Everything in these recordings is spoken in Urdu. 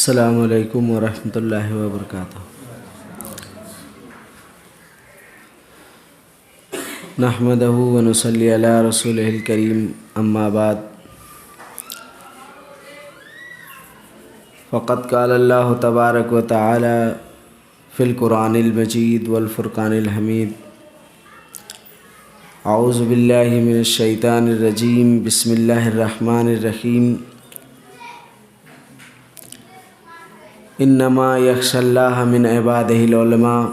السلام علیکم ورحمۃ اللہ وبرکاتہ۔ نحمدہ ونصلی علی رسولہ الکریم، اما بعد، فقد قال اللہ تبارک و تعالی فی القرآن المجید والفرقان الحمید۔ اعوذ باللہ من الشیطان الرجیم، بسم اللہ الرحمن الرحیم۔ انما یخشی اللہ من عبادہ العلماء۔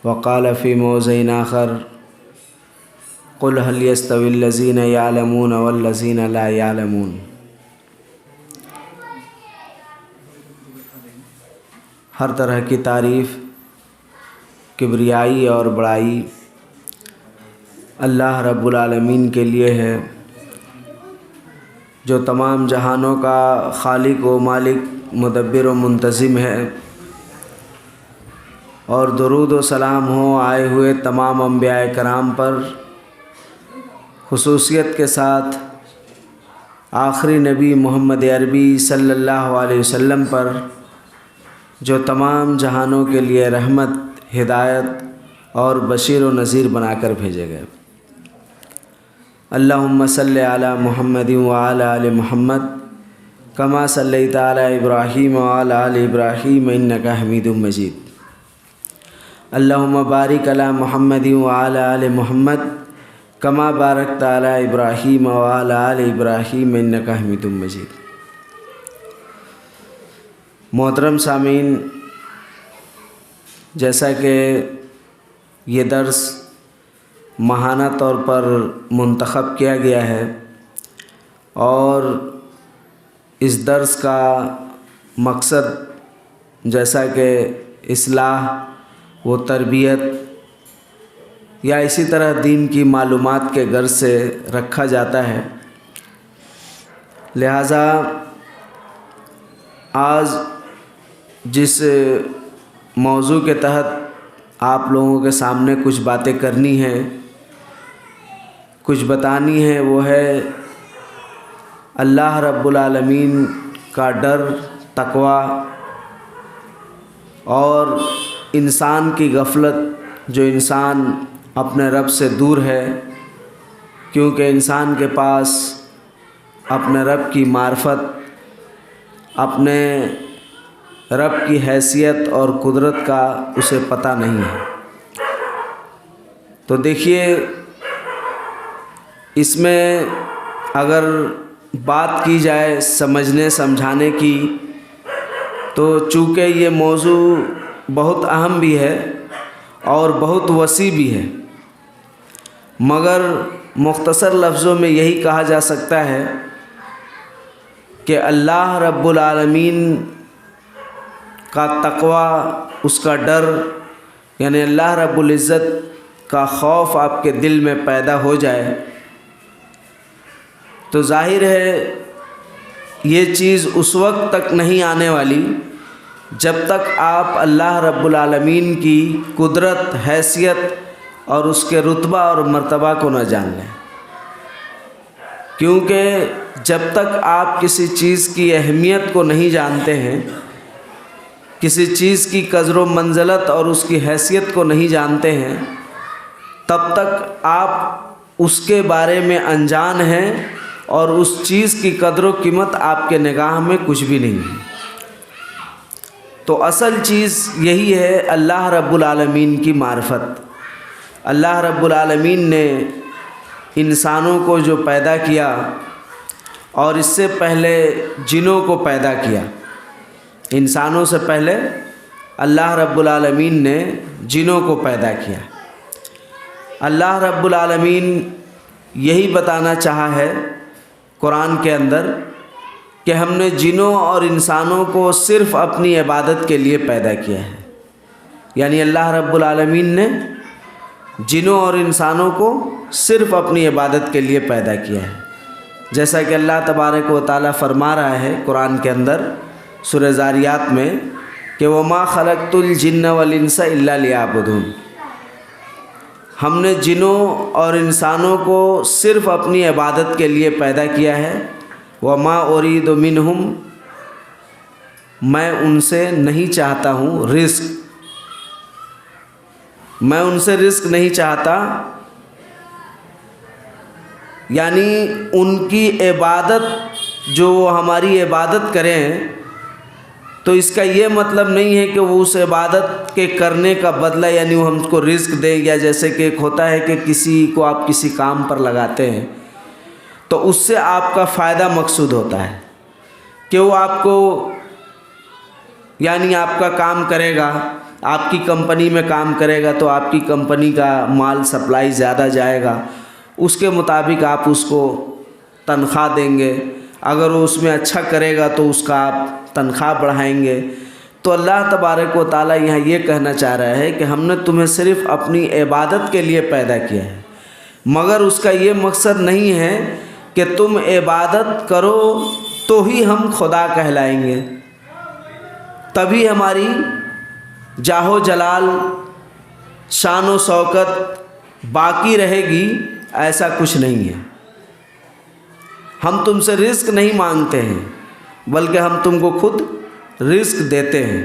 وقال فی موضع آخر قل هل یستوی الذین یعلمون والذین لا یعلمون۔ ہر طرح کی تعریف، کبریائی اور بڑائی اللہ رب العالمین کے لیے ہے، جو تمام جہانوں کا خالق و مالک، مدبر و منتظم ہے، اور درود و سلام ہو آئے ہوئے تمام انبیاء کرام پر، خصوصیت کے ساتھ آخری نبی محمد عربی صلی اللہ علیہ وسلم پر، جو تمام جہانوں کے لیے رحمت، ہدایت اور بشیر و نذیر بنا کر بھیجے گئے۔ اللہم صلی علی محمد وعلی آل محمد کما صلیت علی ابراہیم وعلی آل ابراہیم انک حمید مجید۔ اللہم بارک علی محمد وعلی آل محمد کما بارکت علی ابراہیم وعلی آل ابراہیم انک حمید مجید۔ محترم سامعین، جیسا کہ یہ درس ماہانہ طور پر منتخب کیا گیا ہے، اور اس درس کا مقصد جیسا کہ اصلاح و تربیت یا اسی طرح دین کی معلومات کے غرض سے رکھا جاتا ہے، لہٰذا آج جس موضوع کے تحت آپ لوگوں کے سامنے کچھ باتیں کرنی ہیں، کچھ بتانی ہے، وہ ہے اللہ رب العالمین کا ڈر، تقویٰ، اور انسان کی غفلت، جو انسان اپنے رب سے دور ہے، کیونکہ انسان کے پاس اپنے رب کی معرفت، اپنے رب کی حیثیت اور قدرت کا اسے پتہ نہیں ہے۔ تو دیکھیے، اس میں اگر بات کی جائے سمجھنے سمجھانے کی، تو چونکہ یہ موضوع بہت اہم بھی ہے اور بہت وسیع بھی ہے، مگر مختصر لفظوں میں یہی کہا جا سکتا ہے کہ اللہ رب العالمین کا تقویٰ، اس کا ڈر، یعنی اللہ رب العزت کا خوف آپ کے دل میں پیدا ہو جائے، تو ظاہر ہے یہ چیز اس وقت تک نہیں آنے والی جب تک آپ اللہ رب العالمین کی قدرت، حیثیت اور اس کے رتبہ اور مرتبہ کو نہ جان لیں، کیونکہ جب تک آپ کسی چیز کی اہمیت کو نہیں جانتے ہیں، کسی چیز کی قدر و منزلت اور اس کی حیثیت کو نہیں جانتے ہیں، تب تک آپ اس کے بارے میں انجان ہیں، اور اس چیز کی قدر و قیمت آپ کے نگاہ میں کچھ بھی نہیں ہے۔ تو اصل چیز یہی ہے اللہ رب العالمین کی معرفت۔ اللہ رب العالمین نے انسانوں کو جو پیدا کیا، اور اس سے پہلے جنوں کو پیدا کیا، انسانوں سے پہلے اللہ رب العالمین نے جنوں کو پیدا کیا۔ اللہ رب العالمین یہی بتانا چاہا ہے قرآن کے اندر کہ ہم نے جنوں اور انسانوں کو صرف اپنی عبادت کے لیے پیدا کیا ہے، یعنی اللہ رب العالمین نے جنوں اور انسانوں کو صرف اپنی عبادت کے لیے پیدا کیا ہے، جیسا کہ اللہ تبارک و تعالیٰ فرما رہا ہے قرآن کے اندر سورہ ذاریات میں کہ وَمَا خَلَقْتُ الْجِنَّ وَالْإِنسَ إِلَّا لِيَعْبُدُونِ۔ ہم نے جنوں اور انسانوں کو صرف اپنی عبادت کے لیے پیدا کیا ہے۔ وَمَا أُرِيدُ مِنْهُمْ میں ان سے نہیں چاہتا ہوں رزق، میں ان سے رزق نہیں چاہتا، یعنی ان کی عبادت جو ہماری عبادت کریں تو اس کا یہ مطلب نہیں ہے کہ وہ اس عبادت کے کرنے کا بدلہ یعنی وہ ہم کو رزق دے، یا جیسے کہ ایک ہوتا ہے کہ کسی کو آپ کسی کام پر لگاتے ہیں تو اس سے آپ کا فائدہ مقصود ہوتا ہے کہ وہ آپ کو یعنی آپ کا کام کرے گا، آپ کی کمپنی میں کام کرے گا تو آپ کی کمپنی کا مال سپلائی زیادہ جائے گا، اس کے مطابق آپ اس کو تنخواہ دیں گے، اگر وہ اس میں اچھا کرے گا تو اس کا آپ تنخواہ بڑھائیں گے۔ تو اللہ تبارک و تعالیٰ یہاں یہ کہنا چاہ رہا ہے کہ ہم نے تمہیں صرف اپنی عبادت کے لیے پیدا کیا ہے، مگر اس کا یہ مقصد نہیں ہے کہ تم عبادت کرو تو ہی ہم خدا کہلائیں گے، تبھی ہماری جاہ و جلال شان و شوکت باقی رہے گی، ایسا کچھ نہیں ہے۔ ہم تم سے رزق نہیں مانگتے ہیں بلکہ ہم تم کو خود رزق دیتے ہیں،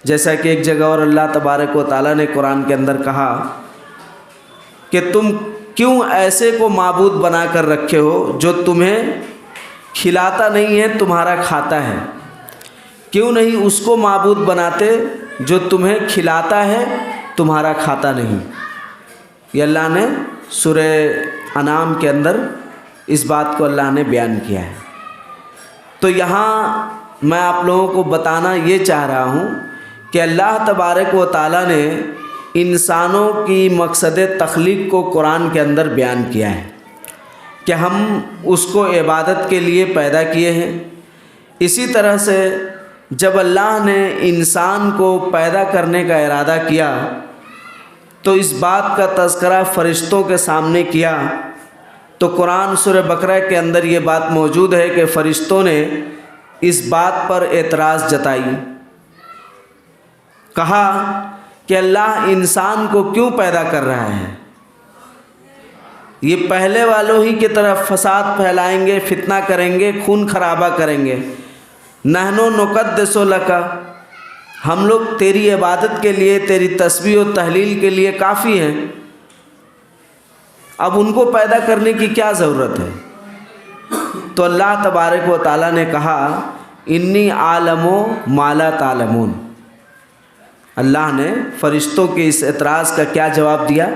جیسا کہ ایک جگہ اور اللہ تبارک و تعالیٰ نے قرآن کے اندر کہا کہ تم کیوں ایسے کو معبود بنا کر رکھے ہو جو تمہیں کھلاتا نہیں ہے تمہارا کھاتا ہے، کیوں نہیں اس کو معبود بناتے جو تمہیں کھلاتا ہے تمہارا کھاتا نہیں۔ یہ اللہ نے سورہ انعام کے اندر اس بات کو اللہ نے بیان کیا ہے۔ تو یہاں میں آپ لوگوں کو بتانا یہ چاہ رہا ہوں کہ اللہ تبارک و تعالیٰ نے انسانوں کی مقصد تخلیق کو قرآن کے اندر بیان کیا ہے کہ ہم اس کو عبادت کے لیے پیدا کیے ہیں۔ اسی طرح سے جب اللہ نے انسان کو پیدا کرنے کا ارادہ کیا تو اس بات کا تذکرہ فرشتوں کے سامنے کیا، تو قرآن سورہ بقرہ کے اندر یہ بات موجود ہے کہ فرشتوں نے اس بات پر اعتراض جتائی، کہا کہ اللہ انسان کو کیوں پیدا کر رہا ہے؟ یہ پہلے والوں ہی کی طرف فساد پھیلائیں گے، فتنہ کریں گے، خون خرابہ کریں گے۔ نحن نقدس لک، ہم لوگ تیری عبادت کے لیے، تیری تسبیح و تحلیل کے لیے کافی ہیں، اب ان کو پیدا کرنے کی کیا ضرورت ہے؟ تو اللہ تبارک و تعالیٰ نے کہا انی عالم ما لا تعلمون۔ اللہ نے فرشتوں کے اس اعتراض کا کیا جواب دیا؟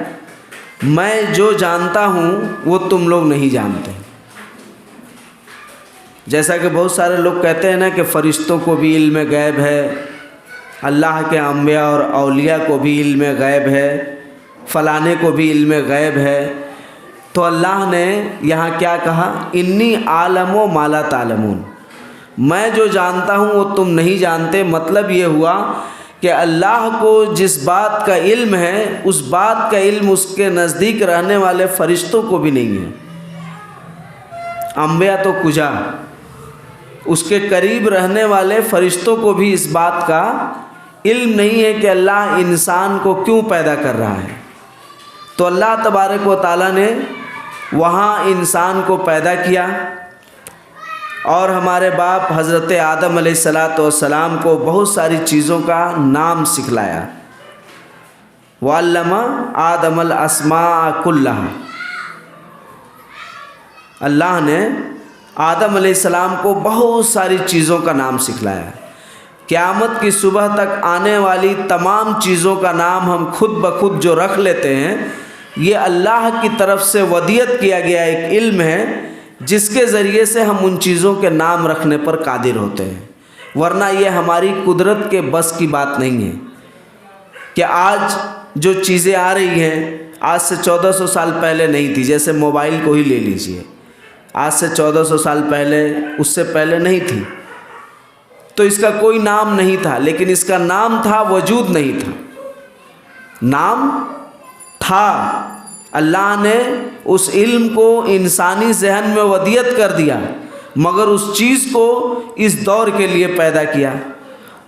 میں جو جانتا ہوں وہ تم لوگ نہیں جانتے۔ جیسا کہ بہت سارے لوگ کہتے ہیں نا کہ فرشتوں کو بھی علم غیب ہے، اللہ کے انبیاء اور اولیاء کو بھی علم غیب ہے، فلانے کو بھی علم غیب ہے۔ تو اللہ نے یہاں کیا کہا؟ انی عالم و ما لا تعلمون، میں جو جانتا ہوں وہ تم نہیں جانتے۔ مطلب یہ ہوا کہ اللہ کو جس بات کا علم ہے اس بات کا علم اس کے نزدیک رہنے والے فرشتوں کو بھی نہیں ہے، انبیاء تو کجا، اس کے قریب رہنے والے فرشتوں کو بھی اس بات کا علم نہیں ہے کہ اللہ انسان کو کیوں پیدا کر رہا ہے۔ تو اللہ تبارک و تعالیٰ نے وہاں انسان کو پیدا کیا اور ہمارے باپ حضرت آدم علیہ السلام کو بہت ساری چیزوں کا نام سکھلایا۔ وعلم آدم الاسماء کلہا، اللہ نے آدم علیہ السلام کو بہت ساری چیزوں کا نام سکھلایا۔ قیامت کی صبح تک آنے والی تمام چیزوں کا نام ہم خود بخود جو رکھ لیتے ہیں، یہ اللہ کی طرف سے ودیعت کیا گیا ایک علم ہے جس کے ذریعے سے ہم ان چیزوں کے نام رکھنے پر قادر ہوتے ہیں، ورنہ یہ ہماری قدرت کے بس کی بات نہیں ہے کہ آج جو چیزیں آ رہی ہیں آج سے 1400 سال پہلے نہیں تھی۔ جیسے موبائل کو ہی لے لیجئے، آج سے 1400 سال پہلے، اس سے پہلے نہیں تھی، تو اس کا کوئی نام نہیں تھا، لیکن اس کا نام تھا، وجود نہیں تھا۔ نام تھا، اللہ نے اس علم کو انسانی ذہن میں ودیعت کر دیا، مگر اس چیز کو اس دور کے لیے پیدا کیا۔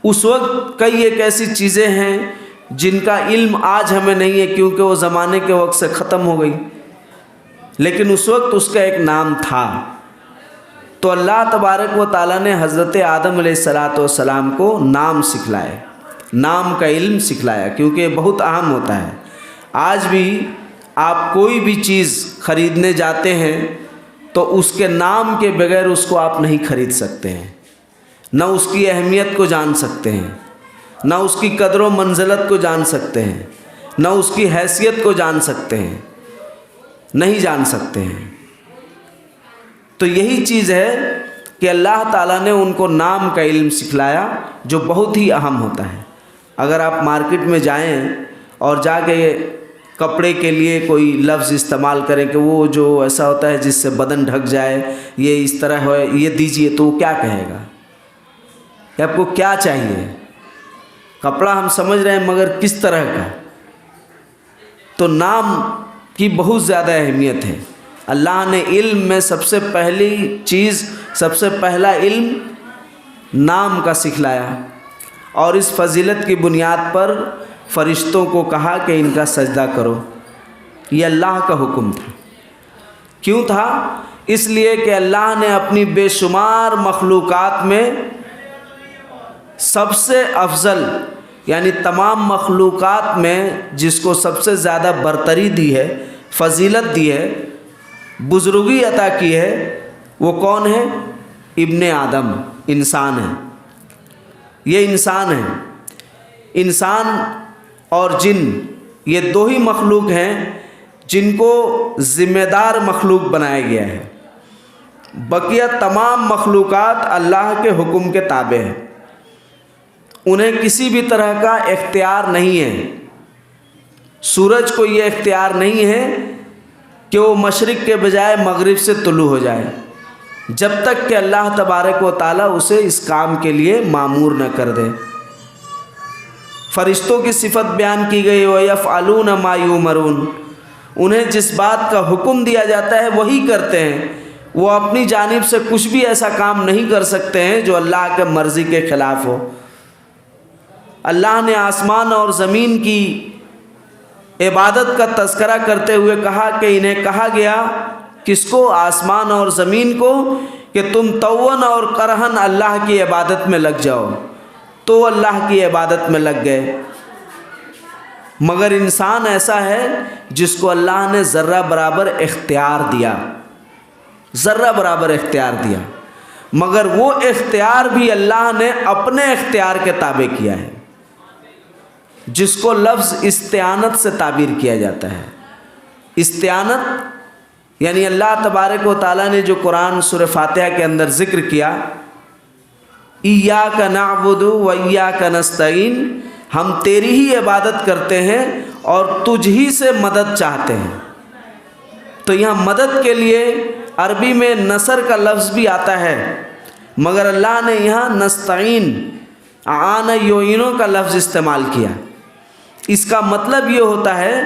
اس وقت کئی ایک ایسی چیزیں ہیں جن کا علم آج ہمیں نہیں ہے کیونکہ وہ زمانے کے وقت سے ختم ہو گئی، لیکن اس وقت اس کا ایک نام تھا۔ تو اللہ تبارک و تعالیٰ نے حضرت آدم علیہ السلام کو نام سکھلائے، نام کا علم سکھلایا، کیونکہ یہ بہت اہم ہوتا ہے۔ آج بھی آپ کوئی بھی چیز خریدنے جاتے ہیں تو اس کے نام کے بغیر اس کو آپ نہیں خرید سکتے ہیں، نہ اس کی اہمیت کو جان سکتے ہیں، نہ اس کی قدر و منزلت کو جان سکتے ہیں، نہ اس کی حیثیت کو جان سکتے ہیں، نہیں جان سکتے ہیں۔ تو یہی چیز ہے کہ اللہ تعالیٰ نے ان کو نام کا علم سکھلایا، جو بہت ہی اہم ہوتا ہے۔ اگر آپ مارکیٹ میں جائیں اور جا کے کپڑے کے لیے کوئی لفظ استعمال کریں کہ وہ جو ایسا ہوتا ہے جس سے بدن ڈھک جائے، یہ اس طرح ہے، یہ دیجئے، تو وہ کیا کہے گا کہ آپ کو کیا چاہیے؟ کپڑا ہم سمجھ رہے ہیں مگر کس طرح کا؟ تو نام کی بہت زیادہ اہمیت ہے۔ اللہ نے علم میں سب سے پہلی چیز، سب سے پہلا علم نام کا سکھلایا، اور اس فضیلت کی بنیاد پر فرشتوں کو کہا کہ ان کا سجدہ کرو۔ یہ اللہ کا حکم تھا۔ کیوں تھا؟ اس لیے کہ اللہ نے اپنی بے شمار مخلوقات میں سب سے افضل، یعنی تمام مخلوقات میں جس کو سب سے زیادہ برتری دی ہے، فضیلت دی ہے، بزرگی عطا کی ہے، وہ کون ہے؟ ابن آدم، انسان ہے۔ یہ انسان ہے۔ انسان اور جن، یہ دو ہی مخلوق ہیں جن کو ذمہ دار مخلوق بنایا گیا ہے۔ بقیہ تمام مخلوقات اللہ کے حکم کے تابع ہیں، انہیں کسی بھی طرح کا اختیار نہیں ہے۔ سورج کو یہ اختیار نہیں ہے کہ وہ مشرق کے بجائے مغرب سے طلوع ہو جائے، جب تک کہ اللہ تبارک و تعالیٰ اسے اس کام کے لیے مامور نہ کر دے۔ فرشتوں کی صفت بیان کی گئی، وَيَفْعَلُونَ مَا يُؤْمَرُونَ، انہیں جس بات کا حکم دیا جاتا ہے وہی کرتے ہیں۔ وہ اپنی جانب سے کچھ بھی ایسا کام نہیں کر سکتے ہیں جو اللہ کے مرضی کے خلاف ہو۔ اللہ نے آسمان اور زمین کی عبادت کا تذکرہ کرتے ہوئے کہا کہ انہیں کہا گیا، کس کو؟ آسمان اور زمین کو، کہ تم طوعاً اور کرہاً اللہ کی عبادت میں لگ جاؤ۔ تو اللہ کی عبادت میں لگ گئے۔ مگر انسان ایسا ہے جس کو اللہ نے ذرہ برابر اختیار دیا، ذرہ برابر اختیار دیا، مگر وہ اختیار بھی اللہ نے اپنے اختیار کے تابع کیا ہے، جس کو لفظ استعانت سے تعبیر کیا جاتا ہے۔ استعانت یعنی اللہ تبارک و تعالیٰ نے جو قرآن سورہ فاتحہ کے اندر ذکر کیا، ایاک نعبد و ایاک نستعین، ہم تیری ہی عبادت کرتے ہیں اور تجھ ہی سے مدد چاہتے ہیں۔ تو یہاں مدد کے لیے عربی میں نصر کا لفظ بھی آتا ہے، مگر اللہ نے یہاں نستعین، اعان یعینو کا لفظ استعمال کیا۔ اس کا مطلب یہ ہوتا ہے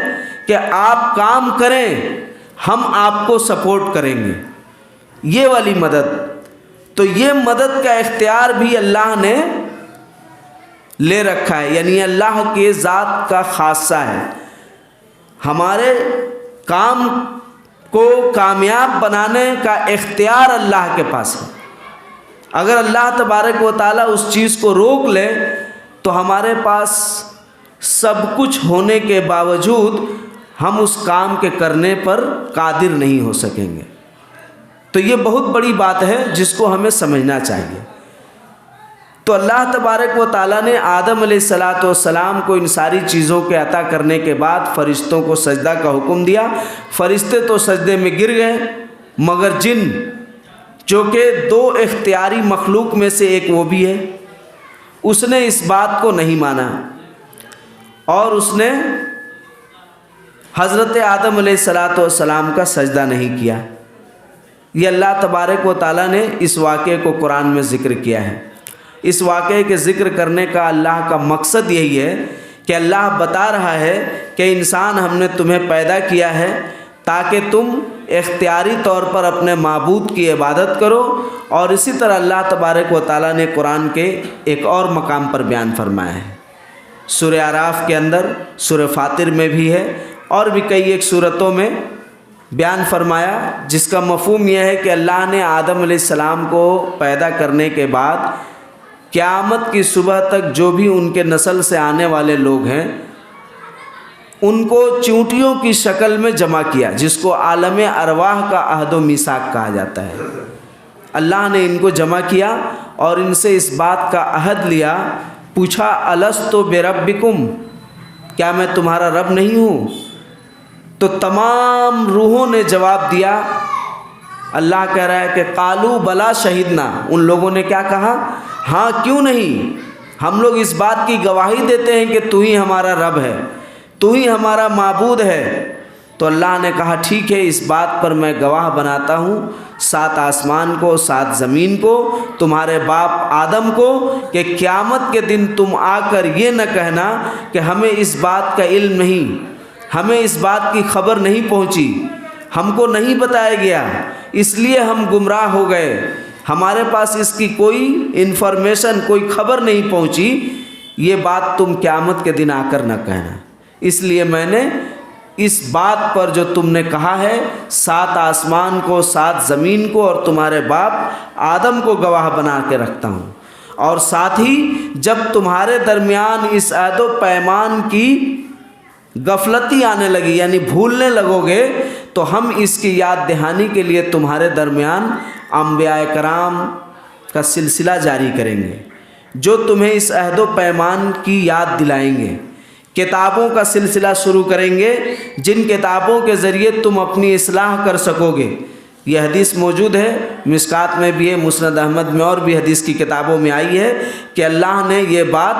کہ آپ کام کریں، ہم آپ کو سپورٹ کریں گے، یہ والی مدد۔ تو یہ مدد کا اختیار بھی اللہ نے لے رکھا ہے، یعنی اللہ کے ذات کا خاصہ ہے۔ ہمارے کام کو کامیاب بنانے کا اختیار اللہ کے پاس ہے۔ اگر اللہ تبارک و تعالیٰ اس چیز کو روک لے تو ہمارے پاس سب کچھ ہونے کے باوجود ہم اس کام کے کرنے پر قادر نہیں ہو سکیں گے۔ تو یہ بہت بڑی بات ہے جس کو ہمیں سمجھنا چاہیے۔ تو اللہ تبارک و تعالیٰ نے آدم علیہ السلام کو ان ساری چیزوں کے عطا کرنے کے بعد فرشتوں کو سجدہ کا حکم دیا۔ فرشتے تو سجدے میں گر گئے، مگر جن، جو کہ دو اختیاری مخلوق میں سے ایک وہ بھی ہے، اس نے اس بات کو نہیں مانا اور اس نے حضرت آدم علیہ السلام کا سجدہ نہیں کیا۔ یہ اللہ تبارک و تعالیٰ نے اس واقعے کو قرآن میں ذکر کیا ہے۔ اس واقعے کے ذکر کرنے کا اللہ کا مقصد یہی ہے کہ اللہ بتا رہا ہے کہ انسان ہم نے تمہیں پیدا کیا ہے تاکہ تم اختیاری طور پر اپنے معبود کی عبادت کرو، اور اسی طرح اللہ تبارک و تعالیٰ نے قرآن کے ایک اور مقام پر بیان فرمایا ہے، سورہ اعراف کے اندر، سورہ فاطر میں بھی ہے، اور بھی کئی ایک صورتوں میں بیان فرمایا، جس کا مفہوم یہ ہے کہ اللہ نے آدم علیہ السلام کو پیدا کرنے کے بعد قیامت کی صبح تک جو بھی ان کے نسل سے آنے والے لوگ ہیں ان کو چونٹیوں کی شکل میں جمع کیا، جس کو عالم ارواح کا عہد و میثاق کہا جاتا ہے۔ اللہ نے ان کو جمع کیا اور ان سے اس بات کا عہد لیا، پوچھا الست بربکم، کیا میں تمہارا رب نہیں ہوں؟ تو تمام روحوں نے جواب دیا، اللہ کہہ رہا ہے کہ قالوا بلا شہدنا، ان لوگوں نے کیا کہا؟ ہاں کیوں نہیں، ہم لوگ اس بات کی گواہی دیتے ہیں کہ تو ہی ہمارا رب ہے، تو ہی ہمارا معبود ہے۔ تو اللہ نے کہا ٹھیک ہے، اس بات پر میں گواہ بناتا ہوں 7 آسمان کو 7 زمین کو، تمہارے باپ آدم کو، کہ قیامت کے دن تم آ کر یہ نہ کہنا کہ ہمیں اس بات کا علم نہیں، ہمیں اس بات کی خبر نہیں پہنچی، ہم کو نہیں بتایا گیا، اس لیے ہم گمراہ ہو گئے، ہمارے پاس اس کی کوئی انفارمیشن، کوئی خبر نہیں پہنچی، یہ بات تم قیامت کے دن آ کر نہ کہنا۔ اس لیے میں نے اس بات پر جو تم نے کہا ہے 7 آسمان کو 7 زمین کو اور تمہارے باپ آدم کو گواہ بنا کے رکھتا ہوں، اور ساتھ ہی جب تمہارے درمیان اس عہد و پیمان کی غفلتی آنے لگی، یعنی بھولنے لگو گے، تو ہم اس کی یاد دہانی کے لیے تمہارے درمیان انبیاء کرام کا سلسلہ جاری کریں گے، جو تمہیں اس عہد و پیمان کی یاد دلائیں گے، کتابوں کا سلسلہ شروع کریں گے جن کتابوں کے ذریعے تم اپنی اصلاح کر سکو گے۔ یہ حدیث موجود ہے، مشکات میں بھی ہے، مسند احمد میں اور بھی حدیث کی کتابوں میں آئی ہے کہ اللہ نے یہ بات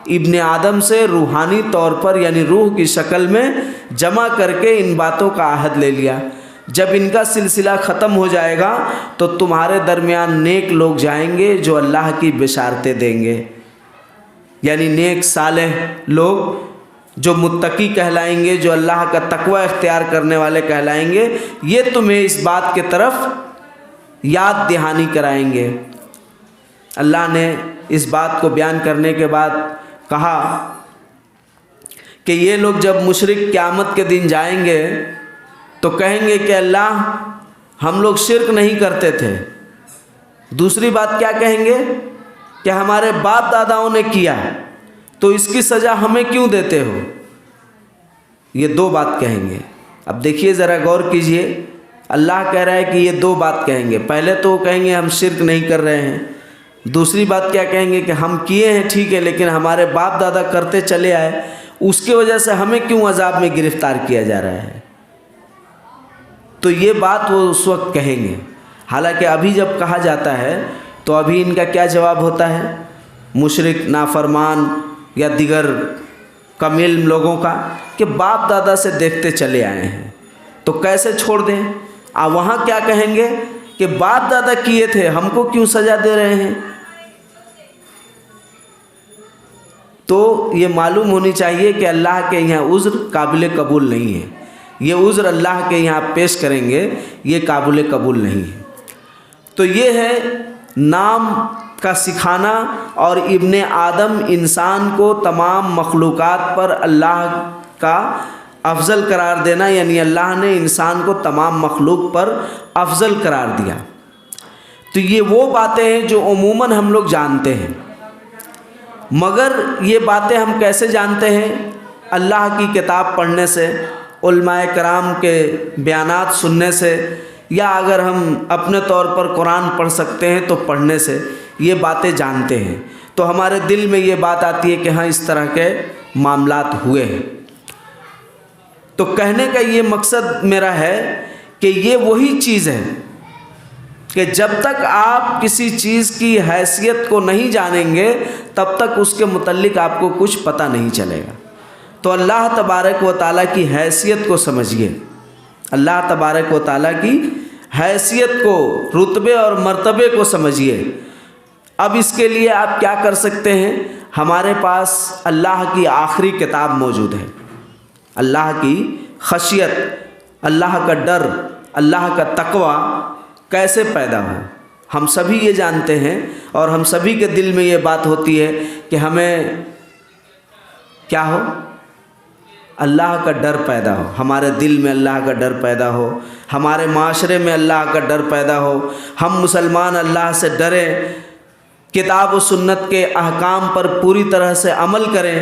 ابن آدم سے روحانی طور پر، یعنی روح کی شکل میں جمع کر کے ان باتوں کا عہد لے لیا۔ جب ان کا سلسلہ ختم ہو جائے گا تو تمہارے درمیان نیک لوگ جائیں گے جو اللہ کی بشارتیں دیں گے، یعنی نیک صالح لوگ جو متقی کہلائیں گے، جو اللہ کا تقوی اختیار کرنے والے کہلائیں گے، یہ تمہیں اس بات کی طرف یاد دہانی کرائیں گے۔ اللہ نے اس بات کو بیان کرنے کے بعد کہا کہ یہ لوگ جب مشرک قیامت کے دن جائیں گے تو کہیں گے کہ اللہ ہم لوگ شرک نہیں کرتے تھے۔ دوسری بات کیا کہیں گے؟ کہ ہمارے باپ داداؤں نے کیا تو اس کی سزا ہمیں کیوں دیتے ہو؟ یہ 2 بات کہیں گے۔ اب دیکھیے ذرا غور کیجئے، اللہ کہہ رہا ہے کہ یہ 2 بات کہیں گے۔ پہلے تو وہ کہیں گے ہم شرک نہیں کر رہے ہیں، دوسری بات کیا کہیں گے کہ ہم کیے ہیں ٹھیک ہے، لیکن ہمارے باپ دادا کرتے چلے آئے، اس کی وجہ سے ہمیں کیوں عذاب میں گرفتار کیا جا رہا ہے؟ تو یہ بات وہ اس وقت کہیں گے۔ حالانکہ ابھی جب کہا جاتا ہے تو ابھی ان کا کیا جواب ہوتا ہے؟ مشرک، نافرمان یا دیگر کم علم لوگوں کا کہ باپ دادا سے دیکھتے چلے آئے ہیں تو کیسے چھوڑ دیں؟ وہاں کیا کہیں گے کہ باپ دادا کیے تھے، ہم کو کیوں سزا دے رہے ہیں؟ تو یہ معلوم ہونی چاہیے کہ اللہ کے یہاں عذر قابل قبول نہیں ہے، یہ عذر اللہ کے یہاں پیش کریں گے یہ قابل قبول نہیں ہے۔ تو یہ ہے نام کا سکھانا اور ابن آدم انسان کو تمام مخلوقات پر اللہ کا افضل قرار دینا، یعنی اللہ نے انسان کو تمام مخلوق پر افضل قرار دیا۔ تو یہ وہ باتیں ہیں جو عموماً ہم لوگ جانتے ہیں، مگر یہ باتیں ہم کیسے جانتے ہیں؟ اللہ کی کتاب پڑھنے سے، علماء کرام کے بیانات سننے سے، یا اگر ہم اپنے طور پر قرآن پڑھ سکتے ہیں تو پڑھنے سے یہ باتیں جانتے ہیں، تو ہمارے دل میں یہ بات آتی ہے کہ ہاں اس طرح کے معاملات ہوئے ہیں۔ تو کہنے کا یہ مقصد میرا ہے کہ یہ وہی چیز ہے کہ جب تک آپ کسی چیز کی حیثیت کو نہیں جانیں گے تب تک اس کے متعلق آپ کو کچھ پتہ نہیں چلے گا۔ تو اللہ تبارک و تعالیٰ کی حیثیت کو سمجھیے، اللہ تبارک و تعالیٰ کی حیثیت کو، رتبے اور مرتبے کو سمجھیے۔ اب اس کے لیے آپ کیا کر سکتے ہیں؟ ہمارے پاس اللہ کی آخری کتاب موجود ہے، اللہ کی خشیت، اللہ کا ڈر، اللہ کا تقوی کیسے پیدا ہو۔ ہم سبھی یہ جانتے ہیں اور ہم سبھی کے دل میں یہ بات ہوتی ہے کہ ہمیں کیا ہو؟ اللہ کا ڈر پیدا ہو، ہمارے دل میں اللہ کا ڈر پیدا ہو، ہمارے معاشرے میں اللہ کا ڈر پیدا ہو، ہم مسلمان اللہ سے ڈریں، کتاب و سنت کے احکام پر پوری طرح سے عمل کریں۔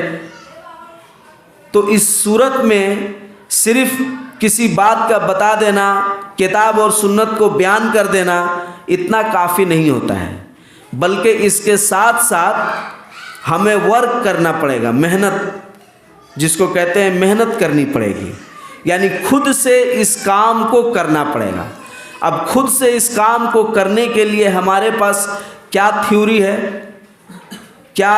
تو اس صورت میں صرف کسی بات کا بتا دینا، کتاب اور سنت کو بیان کر دینا اتنا کافی نہیں ہوتا ہے، بلکہ اس کے ساتھ ساتھ ہمیں ورک کرنا پڑے گا، محنت جس کو کہتے ہیں محنت کرنی پڑے گی، یعنی خود سے اس کام کو کرنا پڑے گا۔ اب خود سے اس کام کو کرنے کے لیے ہمارے پاس کیا تھیوری ہے، کیا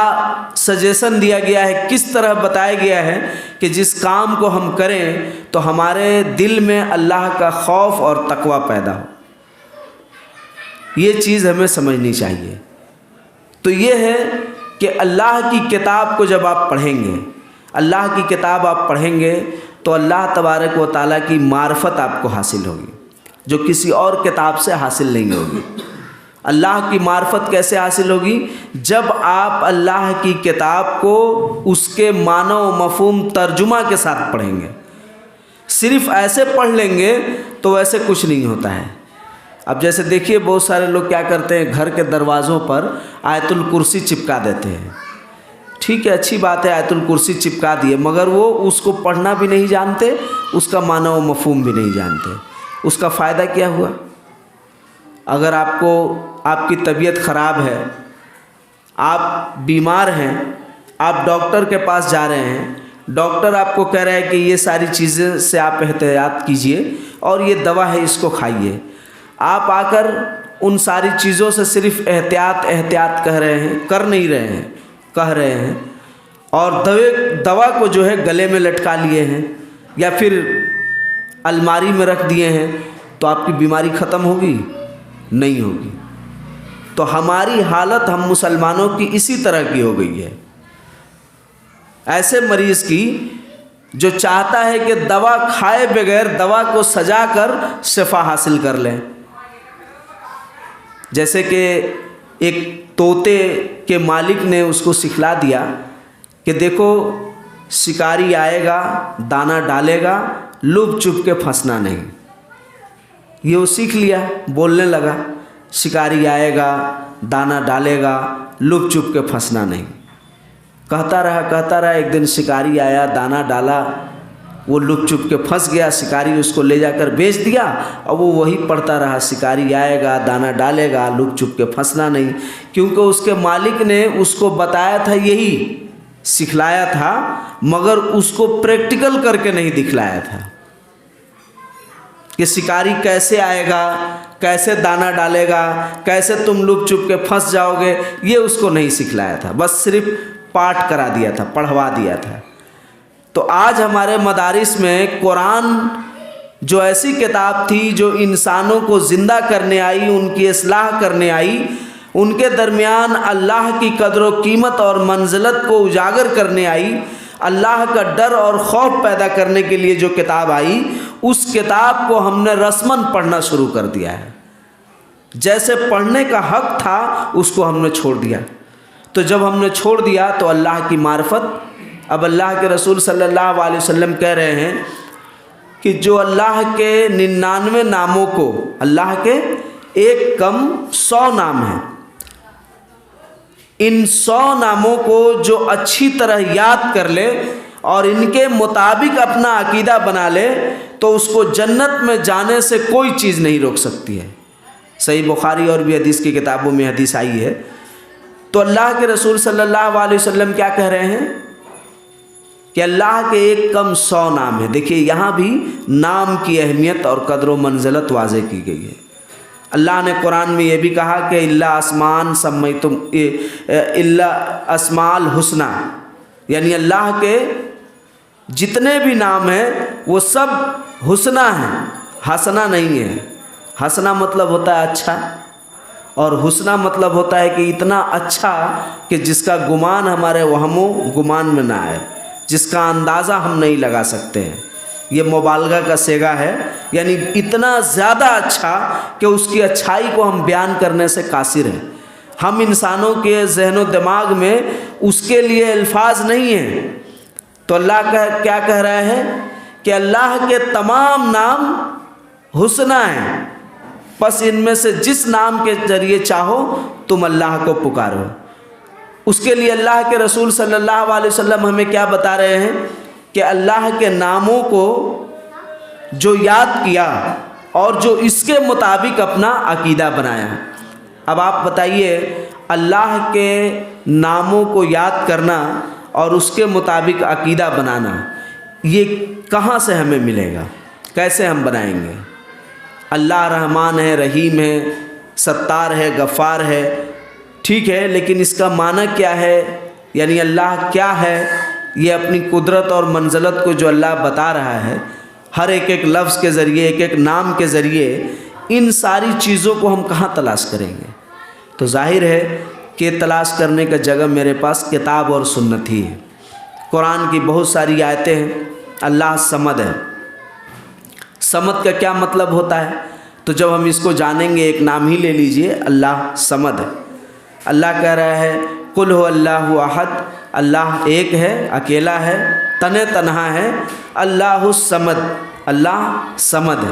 سجیشن دیا گیا ہے، کس طرح بتایا گیا ہے کہ جس کام کو ہم کریں تو ہمارے دل میں اللہ کا خوف اور تقوی پیدا ہو، یہ چیز ہمیں سمجھنی چاہیے۔ تو یہ ہے کہ اللہ کی کتاب کو جب آپ پڑھیں گے، اللہ کی کتاب آپ پڑھیں گے تو اللہ تبارک و تعالیٰ کی معرفت آپ کو حاصل ہوگی، جو کسی اور کتاب سے حاصل نہیں ہوگی۔ اللہ کی معرفت کیسے حاصل ہوگی؟ جب آپ اللہ کی کتاب کو اس کے معنی و مفہوم ترجمہ کے ساتھ پڑھیں گے۔ صرف ایسے پڑھ لیں گے تو ویسے کچھ نہیں ہوتا ہے۔ اب جیسے دیکھیے بہت سارے لوگ کیا کرتے ہیں، گھر کے دروازوں پر آیت الکرسی چپکا دیتے ہیں۔ ٹھیک ہے، اچھی بات ہے، آیت الکرسی چپکا دیے، مگر وہ اس کو پڑھنا بھی نہیں جانتے، اس کا معنی و مفہوم بھی نہیں جانتے۔ اس کا فائدہ کیا ہوا؟ اگر آپ کی طبیعت خراب ہے، آپ بیمار ہیں، آپ ڈاکٹر کے پاس جا رہے ہیں، ڈاکٹر آپ کو کہہ رہا ہے کہ یہ ساری چیزیں سے آپ احتیاط کیجئے اور یہ دوا ہے، اس کو کھائیے۔ آپ آ کر ان ساری چیزوں سے صرف احتیاط کہہ رہے ہیں، کر نہیں رہے ہیں، کہہ رہے ہیں، اور دوا کو جو ہے گلے میں لٹکا لیے ہیں یا پھر الماری میں رکھ دیے ہیں، تو آپ کی بیماری ختم ہوگی؟ نہیں ہوگی۔ تو ہماری حالت ہم مسلمانوں کی اسی طرح کی ہو گئی ہے، ایسے مریض کی جو چاہتا ہے کہ دوا کھائے بغیر دوا کو سجا کر شفا حاصل کر لیں۔ جیسے کہ ایک طوطے کے مالک نے اس کو سکھلا دیا کہ دیکھو شکاری آئے گا، دانہ ڈالے گا، لپ چپ کے پھنسنا نہیں۔ یہ وہ سیکھ لیا، بولنے لگا، شکاری آئے گا، دانہ ڈالے گا، لپ چپ کے پھنسنا نہیں۔ کہتا رہا، ایک دن شکاری آیا، دانہ ڈالا، وہ لپ چپ کے پھنس گیا، شکاری اس کو لے جا کر بیچ دیا، اور وہ وہی پڑھتا رہا، شکاری آئے گا، دانہ ڈالے گا، لپ چپ کے پھنسنا نہیں، کیونکہ اس کے مالک نے اس کو بتایا تھا، یہی سکھلایا تھا، مگر اس کو پریکٹیکل کر کے نہیں دکھلایا تھا کہ شکاری کیسے آئے گا، کیسے دانہ ڈالے گا، کیسے تم لپ چپ کے پھنس جاؤ گے، یہ اس کو نہیں سکھلایا تھا، بس صرف پاٹھ کرا دیا تھا، پڑھوا دیا تھا۔ تو آج ہمارے مدارس میں قرآن جو ایسی کتاب تھی جو انسانوں کو زندہ کرنے آئی، ان کی اصلاح کرنے آئی، ان کے درمیان اللہ کی قدر و قیمت اور منزلت کو اجاگر کرنے آئی، اللہ کا ڈر اور خوف پیدا کرنے کے لیے جو کتاب آئی، اس کتاب کو ہم نے رسماً پڑھنا شروع کر دیا ہے۔ جیسے پڑھنے کا حق تھا اس کو ہم نے چھوڑ دیا۔ تو جب ہم نے چھوڑ دیا تو اللہ کی معرفت، اب اللہ کے رسول صلی اللہ علیہ وسلم کہہ رہے ہیں کہ جو اللہ کے 99 ناموں کو، اللہ کے ایک کم 100 نام ہیں، ان 100 ناموں کو جو اچھی طرح یاد کر لے اور ان کے مطابق اپنا عقیدہ بنا لے تو اس کو جنت میں جانے سے کوئی چیز نہیں روک سکتی ہے۔ صحیح بخاری اور بھی حدیث کی کتابوں میں حدیث آئی ہے۔ تو اللہ کے رسول صلی اللہ علیہ وسلم کیا کہہ رہے ہیں کہ اللہ کے ایک کم 100 نام ہیں۔ دیکھیے یہاں بھی نام کی اہمیت اور قدر و منزلت واضح کی گئی ہے۔ اللہ نے قرآن میں یہ بھی کہا کہ الا اسماء الحسنى، یعنی اللہ کے جتنے بھی نام ہیں وہ سب حسنہ ہیں، حسنہ نہیں ہے۔ حسنہ مطلب ہوتا ہے اچھا، اور حسنہ مطلب ہوتا ہے کہ اتنا اچھا کہ جس کا گمان ہمارے وہم و گمان میں نہ آئے، جس کا اندازہ ہم نہیں لگا سکتے ہیں۔ یہ مبالغہ کا صیغہ ہے، یعنی اتنا زیادہ اچھا کہ اس کی اچھائی کو ہم بیان کرنے سے قاصر ہیں۔ ہم انسانوں کے ذہن و دماغ میں اس کے لیے الفاظ نہیں ہیں، تو اللہ کیا کہہ رہا ہے کہ اللہ کے تمام نام حسنی ہیں، بس ان میں سے جس نام کے ذریعے چاہو تم اللہ کو پکارو۔ اس کے لیے اللہ کے رسول صلی اللہ علیہ وسلم ہمیں کیا بتا رہے ہیں کہ اللہ کے ناموں کو جو یاد کیا اور جو اس کے مطابق اپنا عقیدہ بنایا۔ اب آپ بتائیے، اللہ کے ناموں کو یاد کرنا اور اس کے مطابق عقیدہ بنانا، یہ کہاں سے ہمیں ملے گا؟ کیسے ہم بنائیں گے؟ اللہ رحمان ہے، رحیم ہے، ستار ہے، غفار ہے، ٹھیک ہے، لیکن اس کا معنی کیا ہے؟ یعنی اللہ کیا ہے؟ یہ اپنی قدرت اور منزلت کو جو اللہ بتا رہا ہے، ہر ایک لفظ کے ذریعے، ایک نام کے ذریعے، ان ساری چیزوں کو ہم کہاں تلاش کریں گے؟ تو ظاہر ہے کہ تلاش کرنے کا جگہ میرے پاس کتاب اور سنت ہی ہے۔ قرآن کی بہت ساری آیتیں ہیں۔ اللہ صمد ہے۔ صمد کا کیا مطلب ہوتا ہے؟ تو جب ہم اس کو جانیں گے، ایک نام ہی لے لیجئے، اللہ صمد ہے۔ اللہ کہہ رہا ہے قل هو اللہ احد، اللہ ایک ہے، اکیلا ہے، تنہا ہے، اللہ الصمد، اللہ صمد ہے۔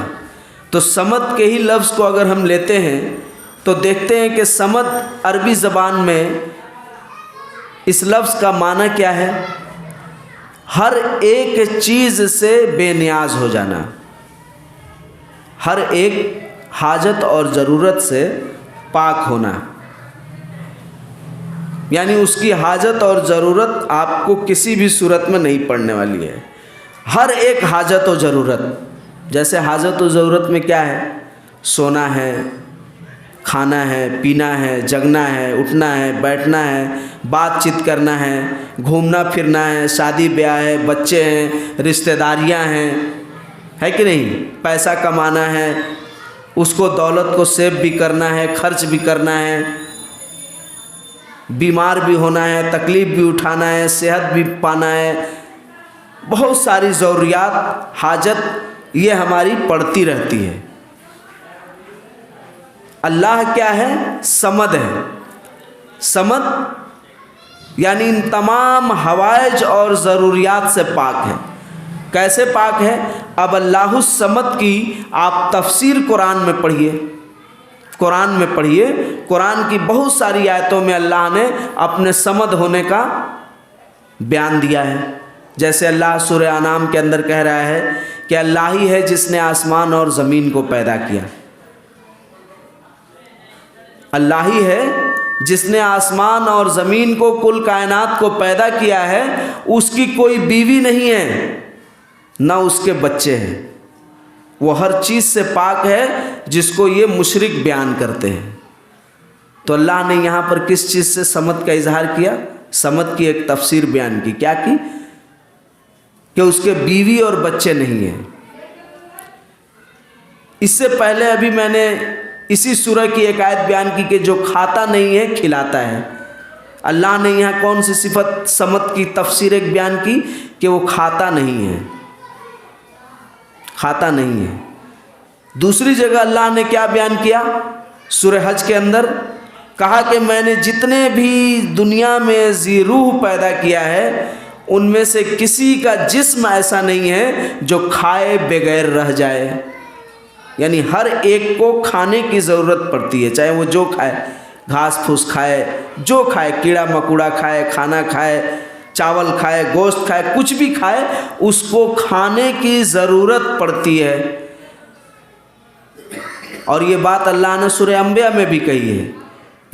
تو صمد کے ہی لفظ کو اگر ہم لیتے ہیں تو دیکھتے ہیں کہ صمد عربی زبان میں اس لفظ کا معنی کیا ہے؟ ہر ایک چیز سے بے نیاز ہو جانا، ہر ایک حاجت اور ضرورت سے پاک ہونا، یعنی اس کی حاجت اور ضرورت آپ کو کسی بھی صورت میں نہیں پڑنے والی ہے۔ ہر ایک حاجت و ضرورت، جیسے حاجت و ضرورت میں کیا ہے؟ سونا ہے، کھانا ہے، پینا ہے، جگنا ہے، اٹھنا ہے، بیٹھنا ہے، بات چیت کرنا ہے، گھومنا پھرنا ہے، شادی بیاہ ہے، بچے ہیں، رشتہ داریاں ہیں، ہے کہ نہیں؟ پیسہ کمانا ہے، اس کو دولت کو سیو بھی کرنا ہے، خرچ بھی کرنا ہے، بیمار بھی ہونا ہے، تکلیف بھی اٹھانا ہے، صحت بھی پانا ہے، بہت ساری ضروریات، حاجت یہ ہماری پڑتی رہتی ہے۔ اللہ کیا ہے؟ صمد ہے۔ صمد یعنی ان تمام حوائج اور ضروریات سے پاک ہے۔ کیسے پاک ہے؟ اب اللہ الصمد کی آپ تفسیر قرآن میں پڑھیے، قرآن میں پڑھیے، قرآن کی بہت ساری آیتوں میں اللہ نے اپنے صمد ہونے کا بیان دیا ہے۔ جیسے اللہ سورہ انعام کے اندر کہہ رہا ہے کہ اللہ ہی ہے جس نے آسمان اور زمین کو پیدا کیا، اللہ ہی ہے جس نے آسمان اور زمین کو، کل کائنات کو پیدا کیا ہے، اس کی کوئی بیوی نہیں ہے، نہ اس کے بچے ہیں، وہ ہر چیز سے پاک ہے، جس کو یہ مشرک بیان کرتے ہیں۔ تو اللہ نے یہاں پر کس چیز سے صمد کا اظہار کیا؟ صمد کی ایک تفسیر بیان کی، کیا کی؟ کہ اس کے بیوی اور بچے نہیں ہیں۔ اس سے پہلے ابھی میں نے اسی سورہ کی ایک آیت بیان کی کہ جو کھاتا نہیں ہے کھلاتا ہے۔ اللہ نے یہاں کون سی صفت صمد کی تفسیر ایک بیان کی؟ کہ وہ کھاتا نہیں ہے، کھاتا نہیں ہے۔ دوسری جگہ اللہ نے کیا بیان کیا؟ سورہ حج کے اندر کہا کہ میں نے جتنے بھی دنیا میں ذی روح پیدا کیا ہے، ان میں سے کسی کا جسم ایسا نہیں ہے جو کھائے بغیر رہ جائے۔ یعنی ہر ایک کو کھانے کی ضرورت پڑتی ہے، چاہے وہ جو کھائے، گھاس پھوس کھائے، جو کھائے، کیڑا مکوڑا کھائے، کھانا کھائے، چاول کھائے، گوشت کھائے، کچھ بھی کھائے، اس کو کھانے کی ضرورت پڑتی ہے۔ اور یہ بات اللہ نے سورہ انبیاء میں بھی کہی ہے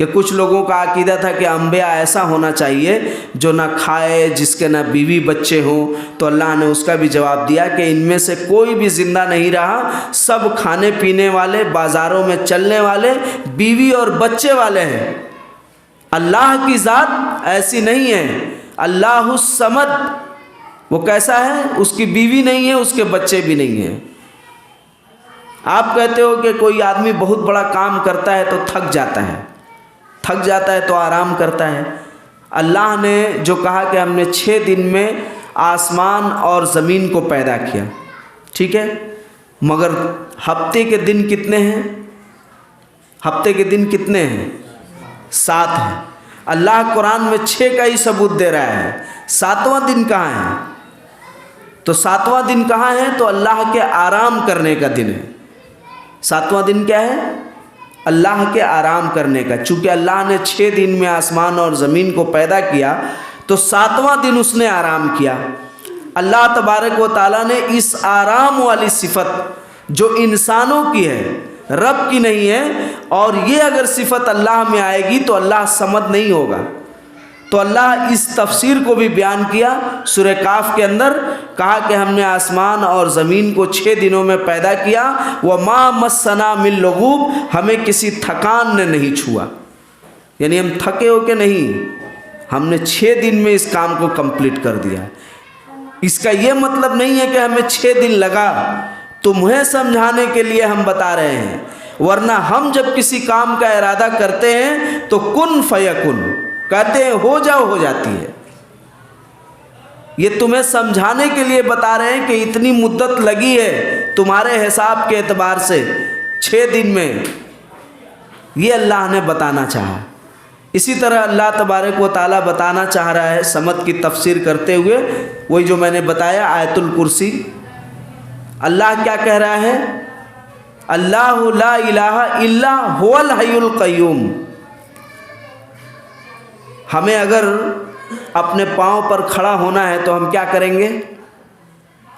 کہ کچھ لوگوں کا عقیدہ تھا کہ انبیاء ایسا ہونا چاہیے جو نہ کھائے، جس کے نہ بیوی بچے ہوں، تو اللہ نے اس کا بھی جواب دیا کہ ان میں سے کوئی بھی زندہ نہیں رہا، سب کھانے پینے والے، بازاروں میں چلنے والے، بیوی اور بچے والے ہیں۔ اللہ کی ذات ایسی نہیں ہے۔ اللہ الصمد وہ کیسا ہے؟ اس کی بیوی نہیں ہے، اس کے بچے بھی نہیں ہیں۔ آپ کہتے ہو کہ کوئی آدمی بہت بڑا کام کرتا ہے تو تھک جاتا ہے، تھک جاتا ہے تو آرام کرتا ہے۔ اللہ نے جو کہا کہ ہم نے 6 دن میں آسمان اور زمین کو پیدا کیا، ٹھیک ہے، مگر ہفتے کے دن کتنے ہیں؟ ہفتے کے دن کتنے ہیں؟ 7 ہیں۔ اللہ قرآن میں 6 کا ہی ثبوت دے رہا ہے، 7واں دن کہاں ہے؟ تو 7واں دن کہاں ہے؟ تو اللہ کے آرام کرنے کا دن ہے۔ 7واں دن کیا ہے؟ اللہ کے آرام کرنے کا۔ چونکہ اللہ نے 6 دن میں آسمان اور زمین کو پیدا کیا تو 7واں دن اس نے آرام کیا۔ اللہ تبارک و تعالیٰ نے اس آرام والی صفت جو انسانوں کی ہے، رب کی نہیں ہے، اور یہ اگر صفت اللہ میں آئے گی تو اللہ صمد نہیں ہوگا۔ تو اللہ اس تفسیر کو بھی بیان کیا سورہ کاف کے اندر، کہا کہ ہم نے آسمان اور زمین کو 6 دنوں میں پیدا کیا، وَمَا مَسَّنَا مِن لُغُوب، ہمیں کسی تھکان نے نہیں چھوا، یعنی ہم تھکے ہو کے نہیں، ہم نے 6 دن میں اس کام کو کمپلیٹ کر دیا۔ اس کا یہ مطلب نہیں ہے کہ ہمیں 6 دن لگا، تمہیں سمجھانے کے لیے ہم بتا رہے ہیں، ورنہ ہم جب کسی کام کا ارادہ کرتے ہیں تو کن فیکن کہتے ہیں ہو جاؤ، ہو جاتی ہے۔ یہ تمہیں سمجھانے کے لیے بتا رہے ہیں کہ اتنی مدت لگی ہے تمہارے حساب کے اعتبار سے 6 دن میں، یہ اللہ نے بتانا چاہا۔ اسی طرح اللہ تبارک و تعالیٰ بتانا چاہ رہا ہے صمد کی تفسیر کرتے ہوئے، وہی جو میں نے بتایا آیت الکرسی۔ اللہ کیا کہہ رہا ہے؟ اللہ لا الہ الا هو الحی القیوم۔ ہمیں اگر اپنے پاؤں پر کھڑا ہونا ہے تو ہم کیا کریں گے؟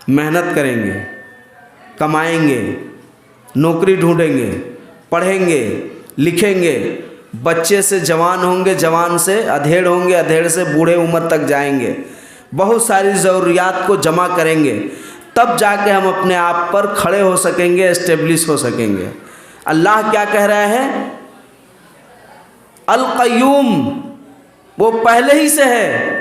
محنت کریں گے، کمائیں گے، نوکری ڈھونڈیں گے، پڑھیں گے، لکھیں گے، بچے سے جوان ہوں گے، جوان سے ادھیڑ ہوں گے، ادھیڑ سے بوڑھے عمر تک جائیں گے، بہت ساری ضروریات کو جمع کریں گے، تب جا کے ہم اپنے آپ پر کھڑے ہو سکیں گے، اسٹیبلش ہو سکیں گے۔ اللہ کیا کہہ رہا ہے؟ القیوم، وہ پہلے ہی سے ہے،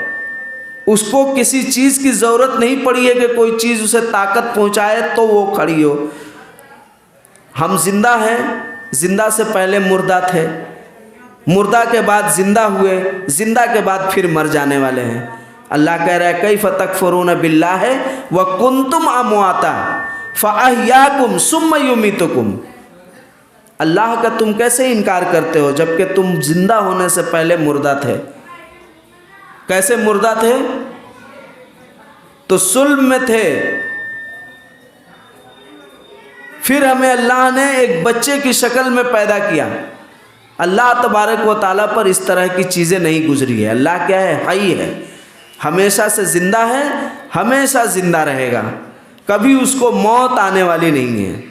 اس کو کسی چیز کی ضرورت نہیں پڑی ہے کہ کوئی چیز اسے طاقت پہنچائے تو وہ کھڑی ہو۔ ہم زندہ ہیں، زندہ سے پہلے مردہ تھے، مردہ کے بعد زندہ ہوئے، زندہ کے بعد پھر مر جانے والے ہیں۔ اللہ کہہ رہا ہے کیف تکفرون باللہ وکنتم امواتا فاحیاکم ثم یمیتکم۔ اللہ کا تم کیسے انکار کرتے ہو جبکہ تم زندہ ہونے سے پہلے مردہ تھے؟ کیسے مردہ تھے؟ تو صلب میں تھے، پھر ہمیں اللہ نے ایک بچے کی شکل میں پیدا کیا۔ اللہ تبارک و تعالیٰ پر اس طرح کی چیزیں نہیں گزری ہے۔ اللہ کیا ہے؟ حی ہے، ہمیشہ سے زندہ ہے، ہمیشہ زندہ رہے گا، کبھی اس کو موت آنے والی نہیں ہے۔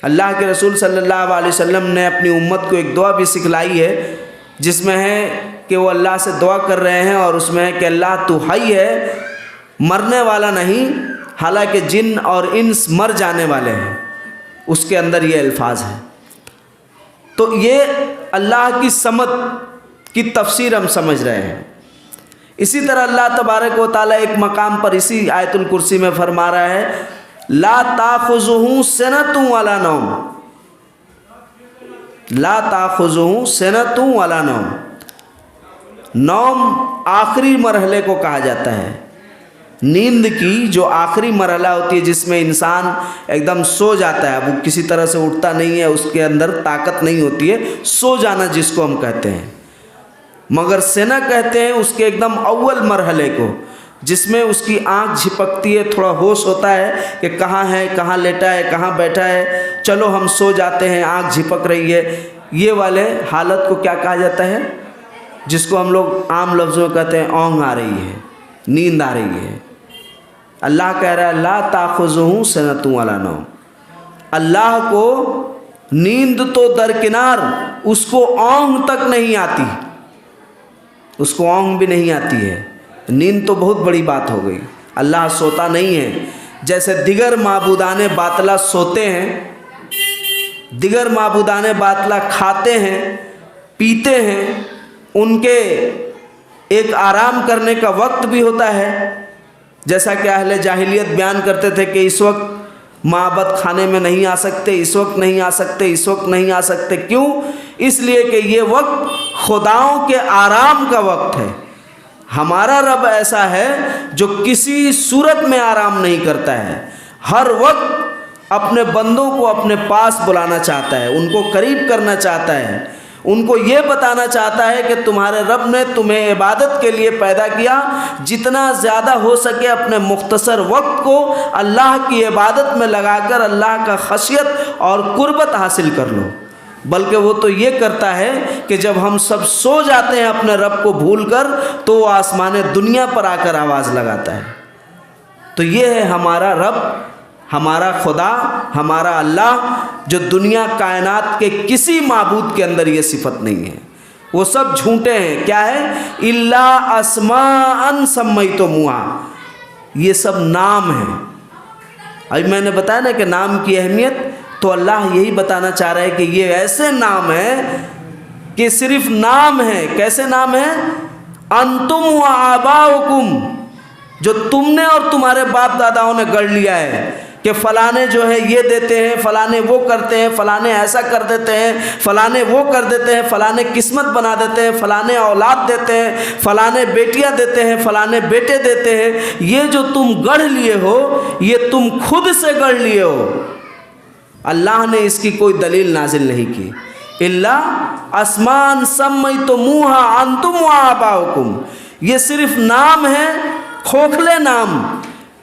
اللہ کے رسول صلی اللہ علیہ وسلم نے اپنی امت کو ایک دعا بھی سکھلائی ہے جس میں ہے کہ وہ اللہ سے دعا کر رہے ہیں، اور اس میں ہے کہ اللہ تو حی ہے، مرنے والا نہیں، حالانکہ جن اور انس مر جانے والے ہیں، اس کے اندر یہ الفاظ ہیں۔ تو یہ اللہ کی صمد کی تفسیر ہم سمجھ رہے ہیں۔ اسی طرح اللہ تبارک و تعالیٰ ایک مقام پر اسی آیت الکرسی میں فرما رہا ہے لا تاخذہ سنۃ ولا نوم، لا تاخذہ سنۃ ولا نوم۔ نوم آخری مرحلے کو کہا جاتا ہے، نیند کی جو آخری مرحلہ ہوتی ہے جس میں انسان ایک دم سو جاتا ہے، وہ کسی طرح سے اٹھتا نہیں ہے، اس کے اندر طاقت نہیں ہوتی ہے، سو جانا جس کو ہم کہتے ہیں۔ مگر سینہ کہتے ہیں اس کے ایک دم اول مرحلے کو، جس میں اس کی آنکھ جھپکتی ہے، تھوڑا ہوش ہوتا ہے کہ کہاں ہے، کہاں لیٹا ہے، کہاں بیٹھا ہے، چلو ہم سو جاتے ہیں، آنکھ جھپک رہی ہے۔ یہ والے حالت کو کیا کہا جاتا ہے؟ جس کو ہم لوگ عام لفظوں میں کہتے ہیں اونگ آ رہی ہے، نیند آ رہی ہے۔ اللہ کہہ رہا ہے لا تاخذہ سنۃ ولا نوم۔ اللہ کو نیند تو درکنار، اس کو اونگ تک نہیں آتی، اس کو اونگ بھی نہیں آتی ہے۔ نیند تو بہت بڑی بات ہو گئی، اللہ سوتا نہیں ہے۔ جیسے دیگر معبودان باطلہ سوتے ہیں، دیگر معبودان باطلہ کھاتے ہیں، پیتے ہیں، ان کے ایک آرام کرنے کا وقت بھی ہوتا ہے، جیسا کہ اہل جاہلیت بیان کرتے تھے کہ اس وقت معبد خانے میں نہیں آ سکتے، اس وقت نہیں آ سکتے، اس وقت نہیں آ سکتے۔ کیوں؟ اس لیے کہ یہ وقت خداؤں کے آرام کا وقت ہے۔ ہمارا رب ایسا ہے جو کسی صورت میں آرام نہیں کرتا ہے، ہر وقت اپنے بندوں کو اپنے پاس بلانا چاہتا ہے، ان کو قریب کرنا چاہتا ہے، ان کو یہ بتانا چاہتا ہے کہ تمہارے رب نے تمہیں عبادت کے لیے پیدا کیا، جتنا زیادہ ہو سکے اپنے مختصر وقت کو اللہ کی عبادت میں لگا کر اللہ کا خشیت اور قربت حاصل کر لو۔ بلکہ وہ تو یہ کرتا ہے کہ جب ہم سب سو جاتے ہیں اپنے رب کو بھول کر، تو وہ آسمان دنیا پر آ کر آواز لگاتا ہے۔ تو یہ ہے ہمارا رب، ہمارا خدا، ہمارا اللہ، جو دنیا کائنات کے کسی معبود کے اندر یہ صفت نہیں ہے۔ وہ سب جھوٹے ہیں۔ کیا ہے؟ الا اسماء سمیتموها، یہ سب نام ہیں۔ ابھی میں نے بتایا نا کہ نام کی اہمیت، تو اللہ یہی بتانا چاہ رہا ہے کہ یہ ایسے نام ہیں کہ صرف نام ہے۔ کیسے نام ہیں؟ انتم و آباؤکم، جو تم نے اور تمہارے باپ داداؤں نے گڑھ لیا ہے کہ فلانے جو ہے یہ دیتے ہیں، فلانے وہ کرتے ہیں، فلانے ایسا کر دیتے ہیں، فلانے وہ کر دیتے ہیں، فلانے قسمت بنا دیتے ہیں، فلانے اولاد دیتے ہیں، فلانے بیٹیاں دیتے ہیں، فلانے بیٹے دیتے ہیں۔ یہ جو تم گڑھ لیے ہو، یہ تم خود سے گڑھ لیے ہو۔ اللہ نے اس کی کوئی دلیل نازل نہیں کی۔ الا اسماء سمیتموها انتم و آباؤکم، یہ صرف نام ہے، کھوکھلے نام،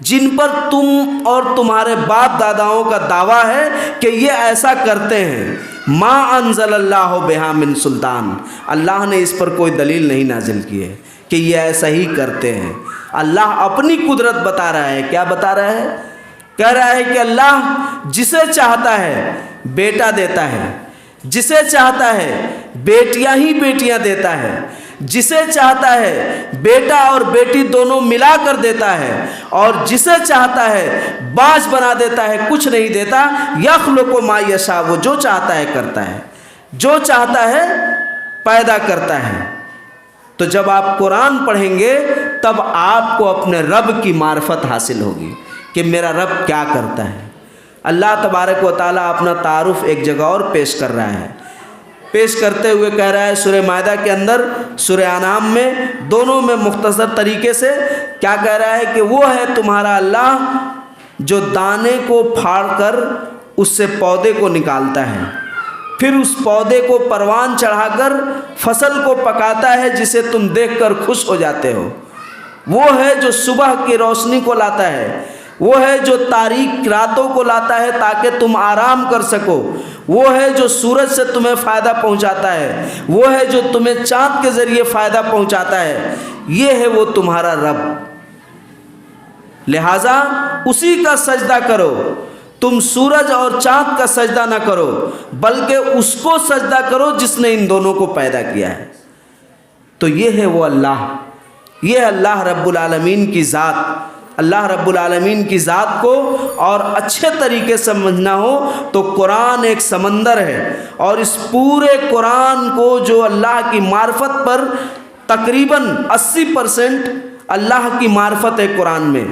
جن پر تم اور تمہارے باپ داداؤں کا دعویٰ ہے کہ یہ ایسا کرتے ہیں۔ ما انزل اللہ بہا من سلطان، اللہ نے اس پر کوئی دلیل نہیں نازل کی ہے کہ یہ ایسا ہی کرتے ہیں۔ اللہ اپنی قدرت بتا رہا ہے۔ کیا بتا رہا ہے؟ کہہ رہا ہے کہ اللہ جسے چاہتا ہے بیٹا دیتا ہے، جسے چاہتا ہے بیٹیاں ہی بیٹیاں دیتا ہے، جسے چاہتا ہے بیٹا اور بیٹی دونوں ملا کر دیتا ہے، اور جسے چاہتا ہے باز بنا دیتا ہے، کچھ نہیں دیتا۔ یخلق ما یشاء، وہ جو چاہتا ہے کرتا ہے، جو چاہتا ہے پیدا کرتا ہے۔ تو جب آپ قرآن پڑھیں گے تب آپ کو اپنے رب کی معرفت حاصل ہوگی کہ میرا رب کیا کرتا ہے۔ اللہ تبارک و تعالیٰ اپنا تعارف ایک جگہ اور پیش کر رہا ہے، پیش کرتے ہوئے کہہ رہا ہے سورہ مائدہ کے اندر، سورہ انعام میں، دونوں میں مختصر طریقے سے کیا کہہ رہا ہے کہ وہ ہے تمہارا اللہ جو دانے کو پھاڑ کر اس سے پودے کو نکالتا ہے، پھر اس پودے کو پروان چڑھا کر فصل کو پکاتا ہے جسے تم دیکھ کر خوش ہو جاتے ہو۔ وہ ہے جو صبح کی روشنی کو لاتا ہے، وہ ہے جو تاریک راتوں کو لاتا ہے تاکہ تم آرام کر سکو، وہ ہے جو سورج سے تمہیں فائدہ پہنچاتا ہے، وہ ہے جو تمہیں چاند کے ذریعے فائدہ پہنچاتا ہے۔ یہ ہے وہ تمہارا رب، لہٰذا اسی کا سجدہ کرو۔ تم سورج اور چاند کا سجدہ نہ کرو، بلکہ اس کو سجدہ کرو جس نے ان دونوں کو پیدا کیا ہے۔ تو یہ ہے وہ اللہ، یہ اللہ رب العالمین کی ذات۔ اللہ رب العالمین کی ذات کو اور اچھے طریقے سے سمجھنا ہو تو قرآن ایک سمندر ہے، اور اس پورے قرآن کو جو اللہ کی معرفت پر تقریباً 80% اللہ کی معرفت ہے قرآن میں،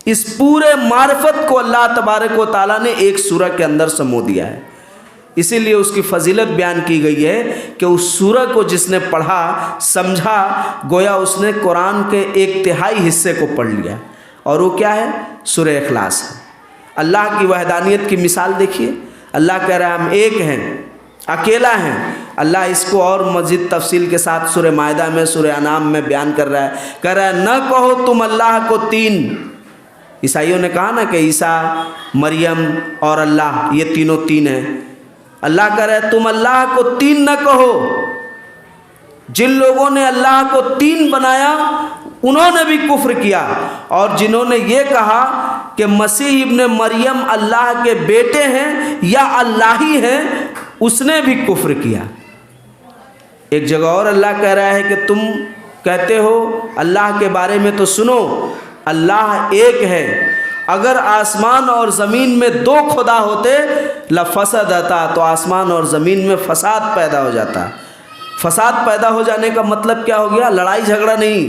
اس پورے معرفت کو اللہ تبارک و تعالیٰ نے ایک سورہ کے اندر سمو دیا ہے۔ اسی لیے اس کی فضیلت بیان کی گئی ہے کہ اس سورہ کو جس نے پڑھا سمجھا، گویا اس نے قرآن کے 1/3 حصے کو پڑھ لیا، اور وہ کیا ہے؟ سورہ اخلاص ہے۔ اللہ کی وحدانیت کی مثال دیکھیے، اللہ کہہ رہا ہے ہم ایک ہیں، اکیلا ہیں۔ اللہ اس کو اور مزید تفصیل کے ساتھ سورہ مائدہ میں، سورہ انعام میں بیان کر رہا ہے، کہہ رہا ہے نہ کہو تم اللہ کو تین۔ عیسائیوں نے کہا نا کہ عیسیٰ، مریم اور اللہ یہ تینوں تین ہیں۔ اللہ کہہ رہا ہے تم اللہ کو تین نہ کہو۔ جن لوگوں نے اللہ کو تین بنایا انہوں نے بھی کفر کیا، اور جنہوں نے یہ کہا کہ مسیح ابن مریم اللہ کے بیٹے ہیں یا اللہ ہی ہیں، اس نے بھی کفر کیا۔ ایک جگہ اور اللہ کہہ رہا ہے کہ تم کہتے ہو اللہ کے بارے میں تو سنو، اللہ ایک ہے، اگر آسمان اور زمین میں 2 خدا ہوتے لفسدتا، تو آسمان اور زمین میں فساد پیدا ہو جاتا۔ فساد پیدا ہو جانے کا مطلب کیا ہو گیا؟ لڑائی جھگڑا نہیں،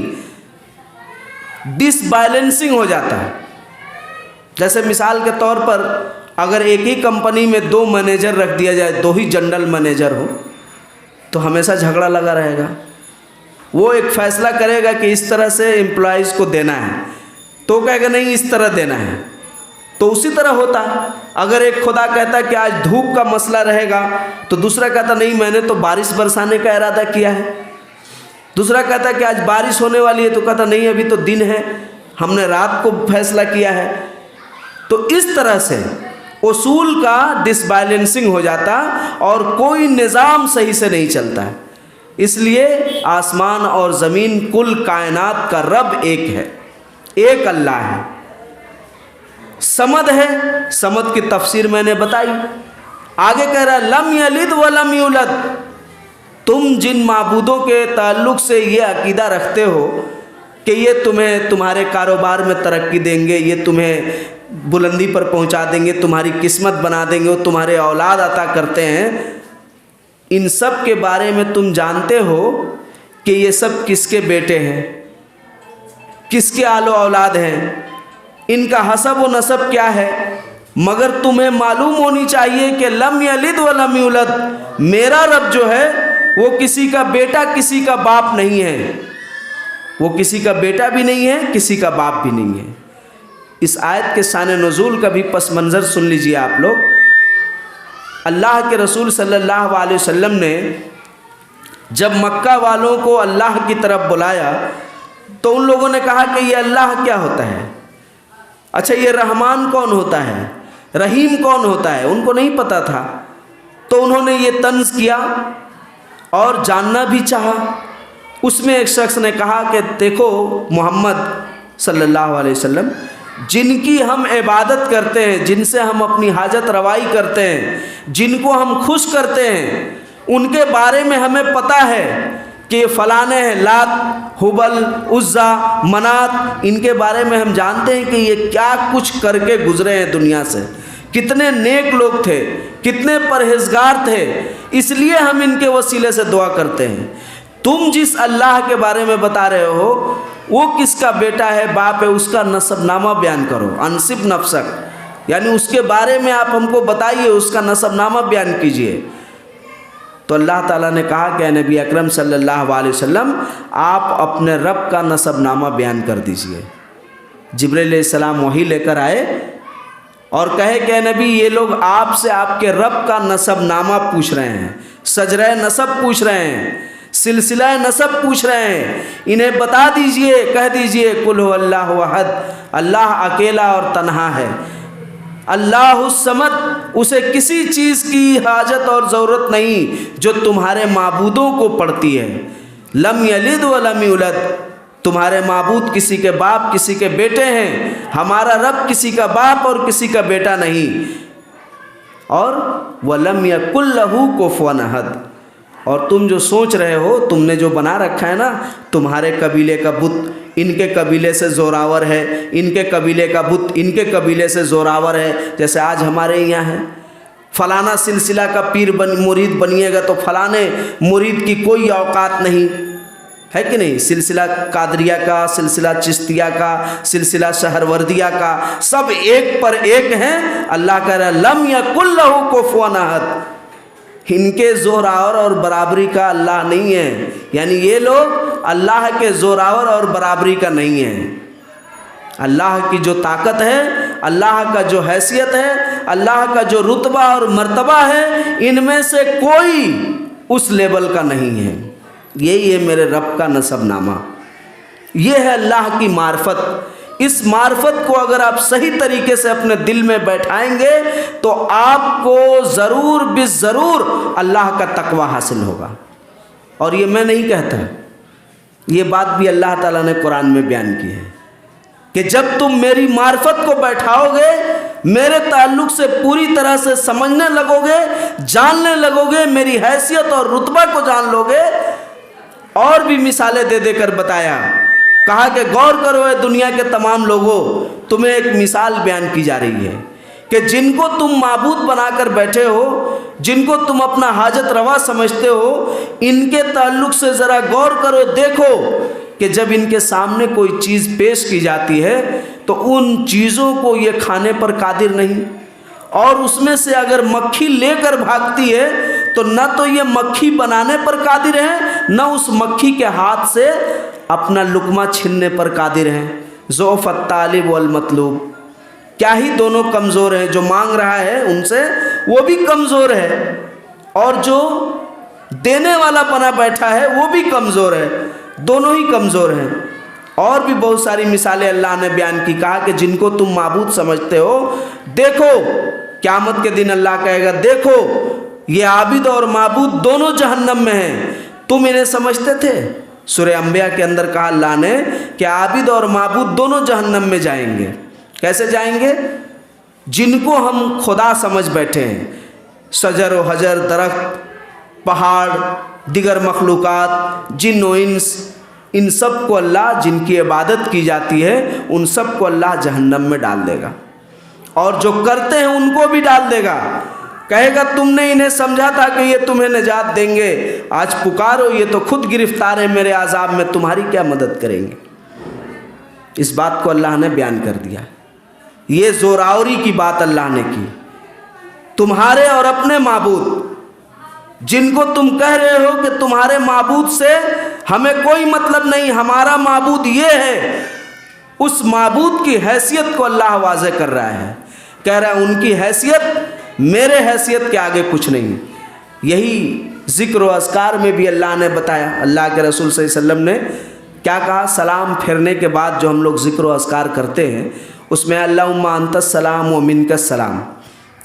ڈس بیلنسنگ ہو جاتا ہے۔ جیسے مثال کے طور پر اگر ایک ہی کمپنی میں 2 مینیجر رکھ دیا جائے، 2 ہی جنرل مینیجر ہو، تو ہمیشہ جھگڑا لگا رہے گا۔ وہ ایک فیصلہ کرے گا کہ اس طرح سے امپلائیز کو دینا ہے، تو کہے گا نہیں اس طرح دینا ہے، تو اسی طرح ہوتا ہے. اگر ایک خدا کہتا ہے کہ آج دھوپ کا مسئلہ رہے گا تو دوسرا کہتا نہیں میں نے تو بارش برسانے کا ارادہ کیا ہے. دوسرا کہتا ہے کہ آج بارش ہونے والی ہے تو کہتا نہیں ابھی تو دن ہے، ہم نے رات کو فیصلہ کیا ہے. تو اس طرح سے اصول کا ڈس بیلنسنگ ہو جاتا اور کوئی نظام صحیح سے نہیں چلتا ہے. اس لیے آسمان اور زمین کل کائنات کا رب ایک ہے، ایک اللہ ہے. صمد ہے، صمد کی تفسیر میں نے بتائی. آگے کہہ رہا ہے لم یلد ولم یولد. تم جن معبودوں کے تعلق سے یہ عقیدہ رکھتے ہو کہ یہ تمہیں تمہارے کاروبار میں ترقی دیں گے، یہ تمہیں بلندی پر پہنچا دیں گے، تمہاری قسمت بنا دیں گے، وہ تمہارے اولاد عطا کرتے ہیں، ان سب کے بارے میں تم جانتے ہو کہ یہ سب کس کے بیٹے ہیں، کس کے آل و اولاد ہیں، ان کا حسب و نسب کیا ہے. مگر تمہیں معلوم ہونی چاہیے کہ لم یلد ولم یولد، میرا رب جو ہے وہ کسی کا بیٹا کسی کا باپ نہیں ہے. وہ کسی کا بیٹا بھی نہیں ہے، کسی کا باپ بھی نہیں ہے. اس آیت کے شان نزول کا بھی پس منظر سن لیجئے آپ لوگ. اللہ کے رسول صلی اللہ علیہ وسلم نے جب مکہ والوں کو اللہ کی طرف بلایا تو ان لوگوں نے کہا کہ یہ اللہ کیا ہوتا ہے، اچھا یہ رحمان کون ہوتا ہے، رحیم کون ہوتا ہے، ان کو نہیں پتہ تھا. تو انہوں نے یہ طنز کیا اور جاننا بھی چاہا. اس میں ایک شخص نے کہا کہ دیکھو محمد صلی اللہ علیہ وسلم، جن کی ہم عبادت کرتے ہیں، جن سے ہم اپنی حاجت روائی کرتے ہیں، جن کو ہم خوش کرتے ہیں، ان کے بارے میں ہمیں پتہ ہے کہ یہ فلانے ہیں، لات، حبل، عزا، منات، ان کے بارے میں ہم جانتے ہیں کہ یہ کیا کچھ کر کے گزرے ہیں دنیا سے، کتنے نیک لوگ تھے، کتنے پرہیزگار تھے، اس لیے ہم ان کے وسیلے سے دعا کرتے ہیں. تم جس اللہ کے بارے میں بتا رہے ہو وہ کس کا بیٹا ہے، باپ ہے، اس کا نسب نامہ بیان کرو. انسب نفسک، یعنی اس کے بارے میں آپ ہم کو بتائیے، اس کا نسب نامہ بیان کیجئے. تو اللہ تعالیٰ نے کہا کہ اے نبی اکرم صلی اللہ علیہ وسلم آپ اپنے رب کا نسب نامہ بیان کر دیجئے. جبرائیل علیہ السلام وحی لے کر آئے اور کہے کہ اے نبی یہ لوگ آپ سے آپ کے رب کا نسب نامہ پوچھ رہے ہیں، شجرہ نسب پوچھ رہے ہیں، سلسلہ نسب پوچھ رہے ہیں. انہیں بتا دیجئے، کہہ دیجئے قل هو اللہ احد، اللہ اکیلا اور تنہا ہے، اللہ الصمد، اسے کسی چیز کی حاجت اور ضرورت نہیں جو تمہارے معبودوں کو پڑتی ہے. لم یلد ولم یولد، تمہارے معبود کسی کے باپ کسی کے بیٹے ہیں، ہمارا رب کسی کا باپ اور کسی کا بیٹا نہیں. اور وَلَمْ يَكُنْ لَهُ كُفُوًا أَحَدٌ، اور تم جو سوچ رہے ہو، تم نے جو بنا رکھا ہے نا تمہارے قبیلے کا بت ان کے قبیلے سے زوراور ہے، ان کے قبیلے کا بت ان کے قبیلے سے زوراور ہے. جیسے آج ہمارے یہاں ہے فلانا سلسلہ کا پیر مرید بنیے گا تو فلانے مرید کی کوئی اوقات نہیں ہے کہ نہیں. سلسلہ قادریہ کا، سلسلہ چشتیہ کا، سلسلہ سہروردیہ کا، سب ایک پر ایک ہیں. اللہ کہہ رہا ہے لم یکن لہ کفوا احد، ان کے زوراور اور برابری کا اللہ نہیں ہے. یعنی یہ لوگ اللہ کے زوراور اور برابری کا نہیں ہیں. اللہ کی جو طاقت ہے، اللہ کا جو حیثیت ہے، اللہ کا جو رتبہ اور مرتبہ ہے، ان میں سے کوئی اس لیول کا نہیں ہے. یہی ہے میرے رب کا نسب نامہ، یہ ہے اللہ کی معرفت. اس معرفت کو اگر آپ صحیح طریقے سے اپنے دل میں بیٹھائیں گے تو آپ کو ضرور بالضرور اللہ کا تقوی حاصل ہوگا. اور یہ میں نہیں کہتا، یہ بات بھی اللہ تعالیٰ نے قرآن میں بیان کی ہے کہ جب تم میری معرفت کو بیٹھاؤ گے، میرے تعلق سے پوری طرح سے سمجھنے لگو گے، جاننے لگو گے، میری حیثیت اور رتبہ کو جان لو گے. اور بھی مثالیں دے دے کر بتایا، کہا کہ غور کرو اے دنیا کے تمام لوگوں، تمہیں ایک مثال بیان کی جا رہی ہے کہ جن کو تم معبود بنا کر بیٹھے ہو، جن کو تم اپنا حاجت روا سمجھتے ہو، ان کے تعلق سے ذرا غور کرو، دیکھو کہ جب ان کے سامنے کوئی چیز پیش کی جاتی ہے تو ان چیزوں کو یہ کھانے پر قادر نہیں، اور اس میں سے اگر مکھی لے کر بھاگتی ہے تو نہ تو یہ مکھی بنانے پر قادر ہے، نہ اس مکھی کے ہاتھ سے اپنا لقمہ چھیننے پر قادر ہیں. ضعف الطالب والمطلوب، کیا ہی دونوں کمزور ہیں، جو مانگ رہا ہے ان سے وہ بھی کمزور ہے، اور جو دینے والا بنا بیٹھا ہے وہ بھی کمزور ہے، دونوں ہی کمزور ہیں۔ اور بھی بہت ساری مثالیں اللہ نے بیان کی، کہا کہ جن کو تم معبود سمجھتے ہو، دیکھو قیامت کے دن اللہ کہے گا دیکھو یہ عابد اور معبود دونوں جہنم میں ہیں، تم انہیں سمجھتے تھے؟ سورہ انبیاء کے اندر کہا اللہ نے کہ عابد اور معبود دونوں جہنم میں جائیں گے۔ کیسے جائیں گے؟ جن کو ہم خدا سمجھ بیٹھے ہیں، شجر و حجر، درخت، پہاڑ، دیگر مخلوقات، جن و انس، ان سب کو اللہ، جن کی عبادت کی جاتی ہے ان سب کو اللہ جہنم میں ڈال دے گا، اور جو کرتے ہیں ان کو بھی ڈال دے گا۔ کہے گا تم نے انہیں سمجھا تھا کہ یہ تمہیں نجات دیں گے، آج پکارو یہ تو خود گرفتار ہیں میرے عذاب میں، تمہاری کیا مدد کریں گے؟ اس بات کو اللہ نے بیان کر دیا۔ یہ زوراوری کی بات اللہ نے کی۔ تمہارے اور اپنے معبود، جن کو تم کہہ رہے ہو کہ تمہارے معبود سے ہمیں کوئی مطلب نہیں، ہمارا معبود یہ ہے، اس معبود کی حیثیت کو اللہ واضح کر رہا ہے، کہہ رہا ہے ان کی حیثیت میرے حیثیت کے آگے کچھ نہیں۔ یہی ذکر و اذکار میں بھی اللہ نے بتایا، اللہ کے رسول صلی اللہ علیہ وسلم نے کیا کہا؟ سلام پھیرنے کے بعد جو ہم لوگ ذکر و اذکار کرتے ہیں اس میں اللہم انت السلام و منک السلام،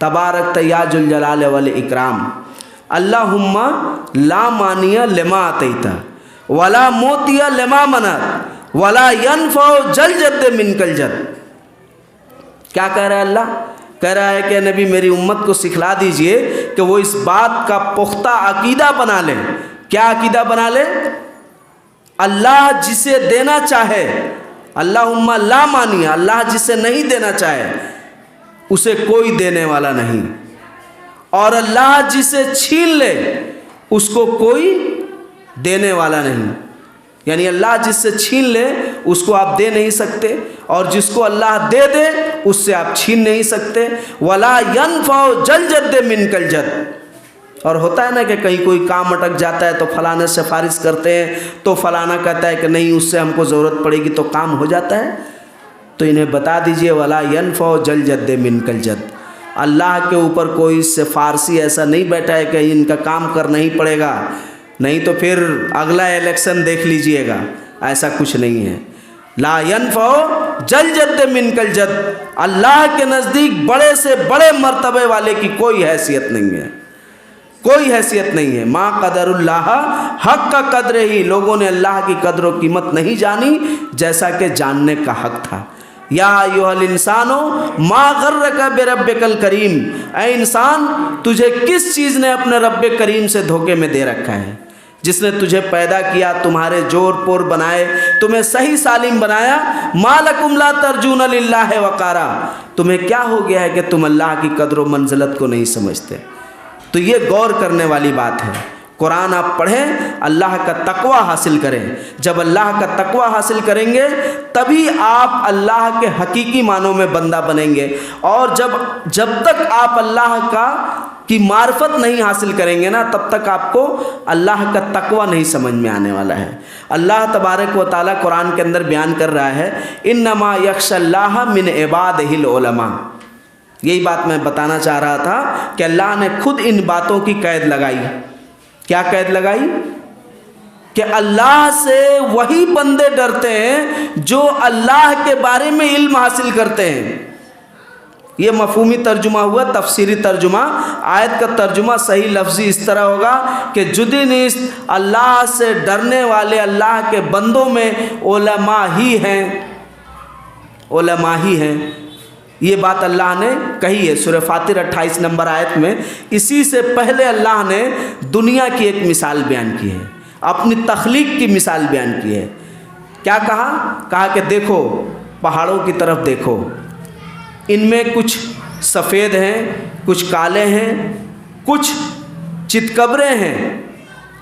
تبارکت یا ذو الجلال والاکرام، اللہم لا مانع لما اعطیت ولا معطی لما منعت ولا ينفع ذا الجد منک الجد۔ کیا کہہ رہا ہے اللہ؟ کہہ رہا ہے کہ نبی میری امت کو سکھلا دیجئے کہ وہ اس بات کا پختہ عقیدہ بنا لیں۔ کیا عقیدہ بنا لیں؟ اللہ جسے دینا چاہے، اللہم لا مانع، اللہ جسے نہیں دینا چاہے اسے کوئی دینے والا نہیں، اور اللہ جسے چھین لے اس کو کوئی دینے والا نہیں۔ یعنی اللہ جس سے چھین لے اس کو آپ دے نہیں سکتے، اور جس کو اللہ دے دے اس سے آپ چھین نہیں سکتے۔ ولا ينفع ذا الجد منک الجد۔ اور ہوتا ہے نا کہ کہیں کوئی کام اٹک جاتا ہے تو فلانے سے سفارش کرتے ہیں، تو فلانا کہتا ہے کہ نہیں اس سے ہم کو ضرورت پڑے گی تو کام ہو جاتا ہے۔ تو انہیں بتا دیجئے ولا ينفع ذا الجد منک الجد، اللہ کے اوپر کوئی سفارشی ایسا نہیں بیٹھا ہے کہ ان کا کام کرنا ہی پڑے گا، نہیں تو پھر اگلا الیکشن دیکھ لیجئے گا، ایسا کچھ نہیں ہے۔ لا ينفع ذا الجد منک الجد، اللہ کے نزدیک بڑے سے بڑے مرتبے والے کی کوئی حیثیت نہیں ہے، کوئی حیثیت نہیں ہے۔ ما قدر اللہ حق کا قدر ہی، لوگوں نے اللہ کی قدر و قیمت نہیں جانی جیسا کہ جاننے کا حق تھا۔ یا ایھا الانسان ما غرک بربک الکریم، اے انسان تجھے کس چیز نے اپنے رب کریم سے دھوکے میں دے رکھا ہے؟ جس نے تجھے پیدا کیا، تمہارے جوڑ پور بنائے، تمہیں صحیح سالم بنایا۔ ما لکم لا ترجون للہ وقارا، تمہیں کیا ہو گیا ہے کہ تم اللہ کی قدر و منزلت کو نہیں سمجھتے؟ تو یہ غور کرنے والی بات ہے۔ قرآن آپ پڑھیں، اللہ کا تقوی حاصل کریں۔ جب اللہ کا تقوی حاصل کریں گے تبھی آپ اللہ کے حقیقی معنوں میں بندہ بنیں گے، اور جب تک آپ اللہ کی معرفت نہیں حاصل کریں گے نا تب تک آپ کو اللہ کا تقوی نہیں سمجھ میں آنے والا ہے۔ اللہ تبارک و تعالیٰ قرآن کے اندر بیان کر رہا ہے انما یخشی اللہ من عبادہ العلماء۔ یہی بات میں بتانا چاہ رہا تھا کہ اللہ نے خود ان باتوں کی قید لگائی۔ کیا قید لگائی؟ کہ اللہ سے وہی بندے ڈرتے ہیں جو اللہ کے بارے میں علم حاصل کرتے ہیں۔ یہ مفہومی ترجمہ ہوا، تفسیری ترجمہ۔ آیت کا ترجمہ صحیح لفظی اس طرح ہوگا کہ جدی نیست اللہ سے ڈرنے والے اللہ کے بندوں میں علماء ہی ہیں، علماء ہی ہیں۔ یہ بات اللہ نے کہی ہے سورہ فاطر 28 نمبر آیت میں۔ اسی سے پہلے اللہ نے دنیا کی ایک مثال بیان کی ہے، اپنی تخلیق کی مثال بیان کی ہے۔ کیا کہا؟ کہا کہ دیکھو پہاڑوں کی طرف دیکھو، ان میں کچھ سفید ہیں، کچھ کالے ہیں، کچھ چتکبرے ہیں۔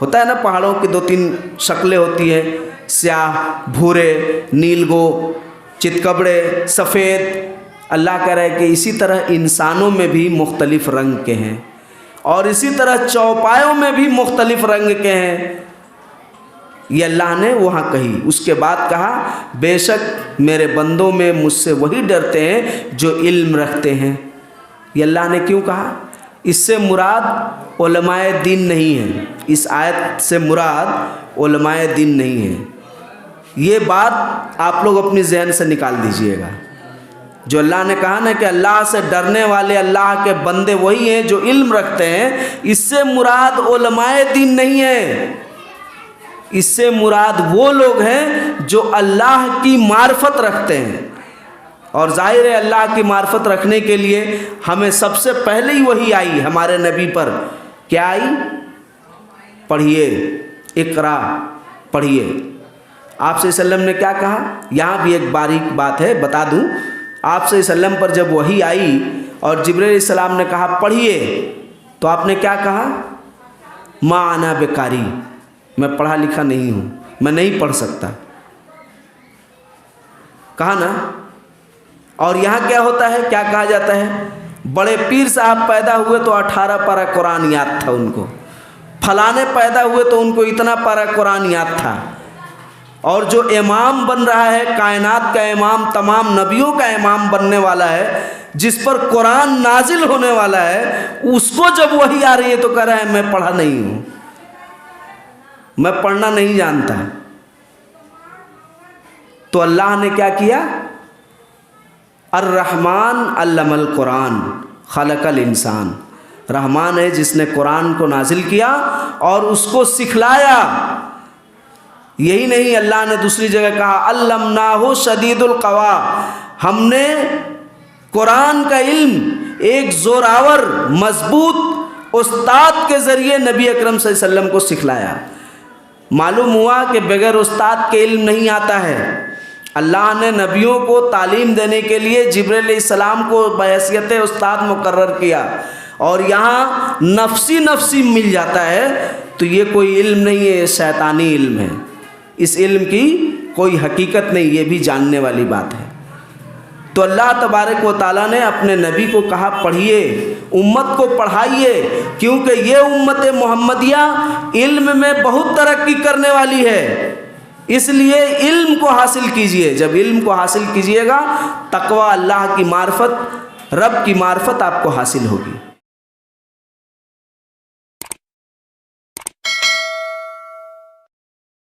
ہوتا ہے نا پہاڑوں کی 2-3 شکلیں ہوتی ہیں، سیاہ، بھورے، نیلگو، چتکبرے، سفید۔ اللہ کہہ رہا ہے کہ اسی طرح انسانوں میں بھی مختلف رنگ کے ہیں، اور اسی طرح چوپایوں میں بھی مختلف رنگ کے ہیں۔ یہ اللہ نے وہاں کہی۔ اس کے بعد کہا بے شک میرے بندوں میں مجھ سے وہی ڈرتے ہیں جو علم رکھتے ہیں۔ یہ اللہ نے کیوں کہا؟ اس سے مراد علماء دین نہیں ہے، اس آیت سے مراد علماء دین نہیں ہے۔ یہ بات آپ لوگ اپنی ذہن سے نکال دیجئے گا۔ جو اللہ نے کہا نا کہ اللہ سے ڈرنے والے اللہ کے بندے وہی ہیں جو علم رکھتے ہیں، اس سے مراد علماء دین نہیں ہے، اس سے مراد وہ لوگ ہیں جو اللہ کی معرفت رکھتے ہیں۔ اور ظاہر ہے اللہ کی معرفت رکھنے کے لیے ہمیں سب سے پہلے ہی وہی آئی ہمارے نبی پر۔ کیا آئی؟ پڑھیے، اقرا، پڑھیے۔ آپ صلی اللہ علیہ وسلم نے کیا کہا؟ یہاں بھی ایک باریک بات ہے بتا دوں۔ آپ صلی اللہ علیہ وسلم پر جب وحی آئی اور جبرائیل علیہ السلام نے کہا پڑھیے، تو آپ نے کیا کہا؟ ما انا بقاری، میں پڑھا لکھا نہیں ہوں، میں نہیں پڑھ سکتا، کہا نا۔ اور یہاں کیا ہوتا ہے، کیا کہا جاتا ہے؟ بڑے پیر صاحب پیدا ہوئے تو 18 پارہ قرآن یاد تھا ان کو، فلانے پیدا ہوئے تو ان کو اتنا پارہ قرآن یاد تھا۔ اور جو امام بن رہا ہے، کائنات کا امام، تمام نبیوں کا امام بننے والا ہے، جس پر قرآن نازل ہونے والا ہے، اس کو جب وحی آ رہی ہے تو کہہ رہا ہے میں پڑھا نہیں ہوں، میں پڑھنا نہیں جانتا۔ تو اللہ نے کیا کیا؟ الرحمن علم القرآن خلق الانسان، رحمان ہے جس نے قرآن کو نازل کیا اور اس کو سکھلایا۔ یہی نہیں، اللہ نے دوسری جگہ کہا علمناہ شدید القوا، ہم نے قرآن کا علم ایک زوراور مضبوط استاد کے ذریعے نبی اکرم صلی اللہ علیہ وسلم کو سکھلایا۔ معلوم ہوا کہ بغیر استاد کے علم نہیں آتا ہے۔ اللہ نے نبیوں کو تعلیم دینے کے لیے جبرائیل علیہ السلام کو بحیثیت استاد مقرر کیا، اور یہاں نفسی مل جاتا ہے، تو یہ کوئی علم نہیں ہے، یہ شیطانی علم ہے۔ اس علم کی کوئی حقیقت نہیں، یہ بھی جاننے والی بات ہے۔ تو اللہ تبارک و تعالیٰ نے اپنے نبی کو کہا پڑھیے، امت کو پڑھائیے، کیونکہ یہ امت محمدیہ علم میں بہت ترقی کرنے والی ہے، اس لیے علم کو حاصل کیجئے۔ جب علم کو حاصل کیجئے گا، تقوی، اللہ کی معرفت، رب کی معرفت آپ کو حاصل ہوگی۔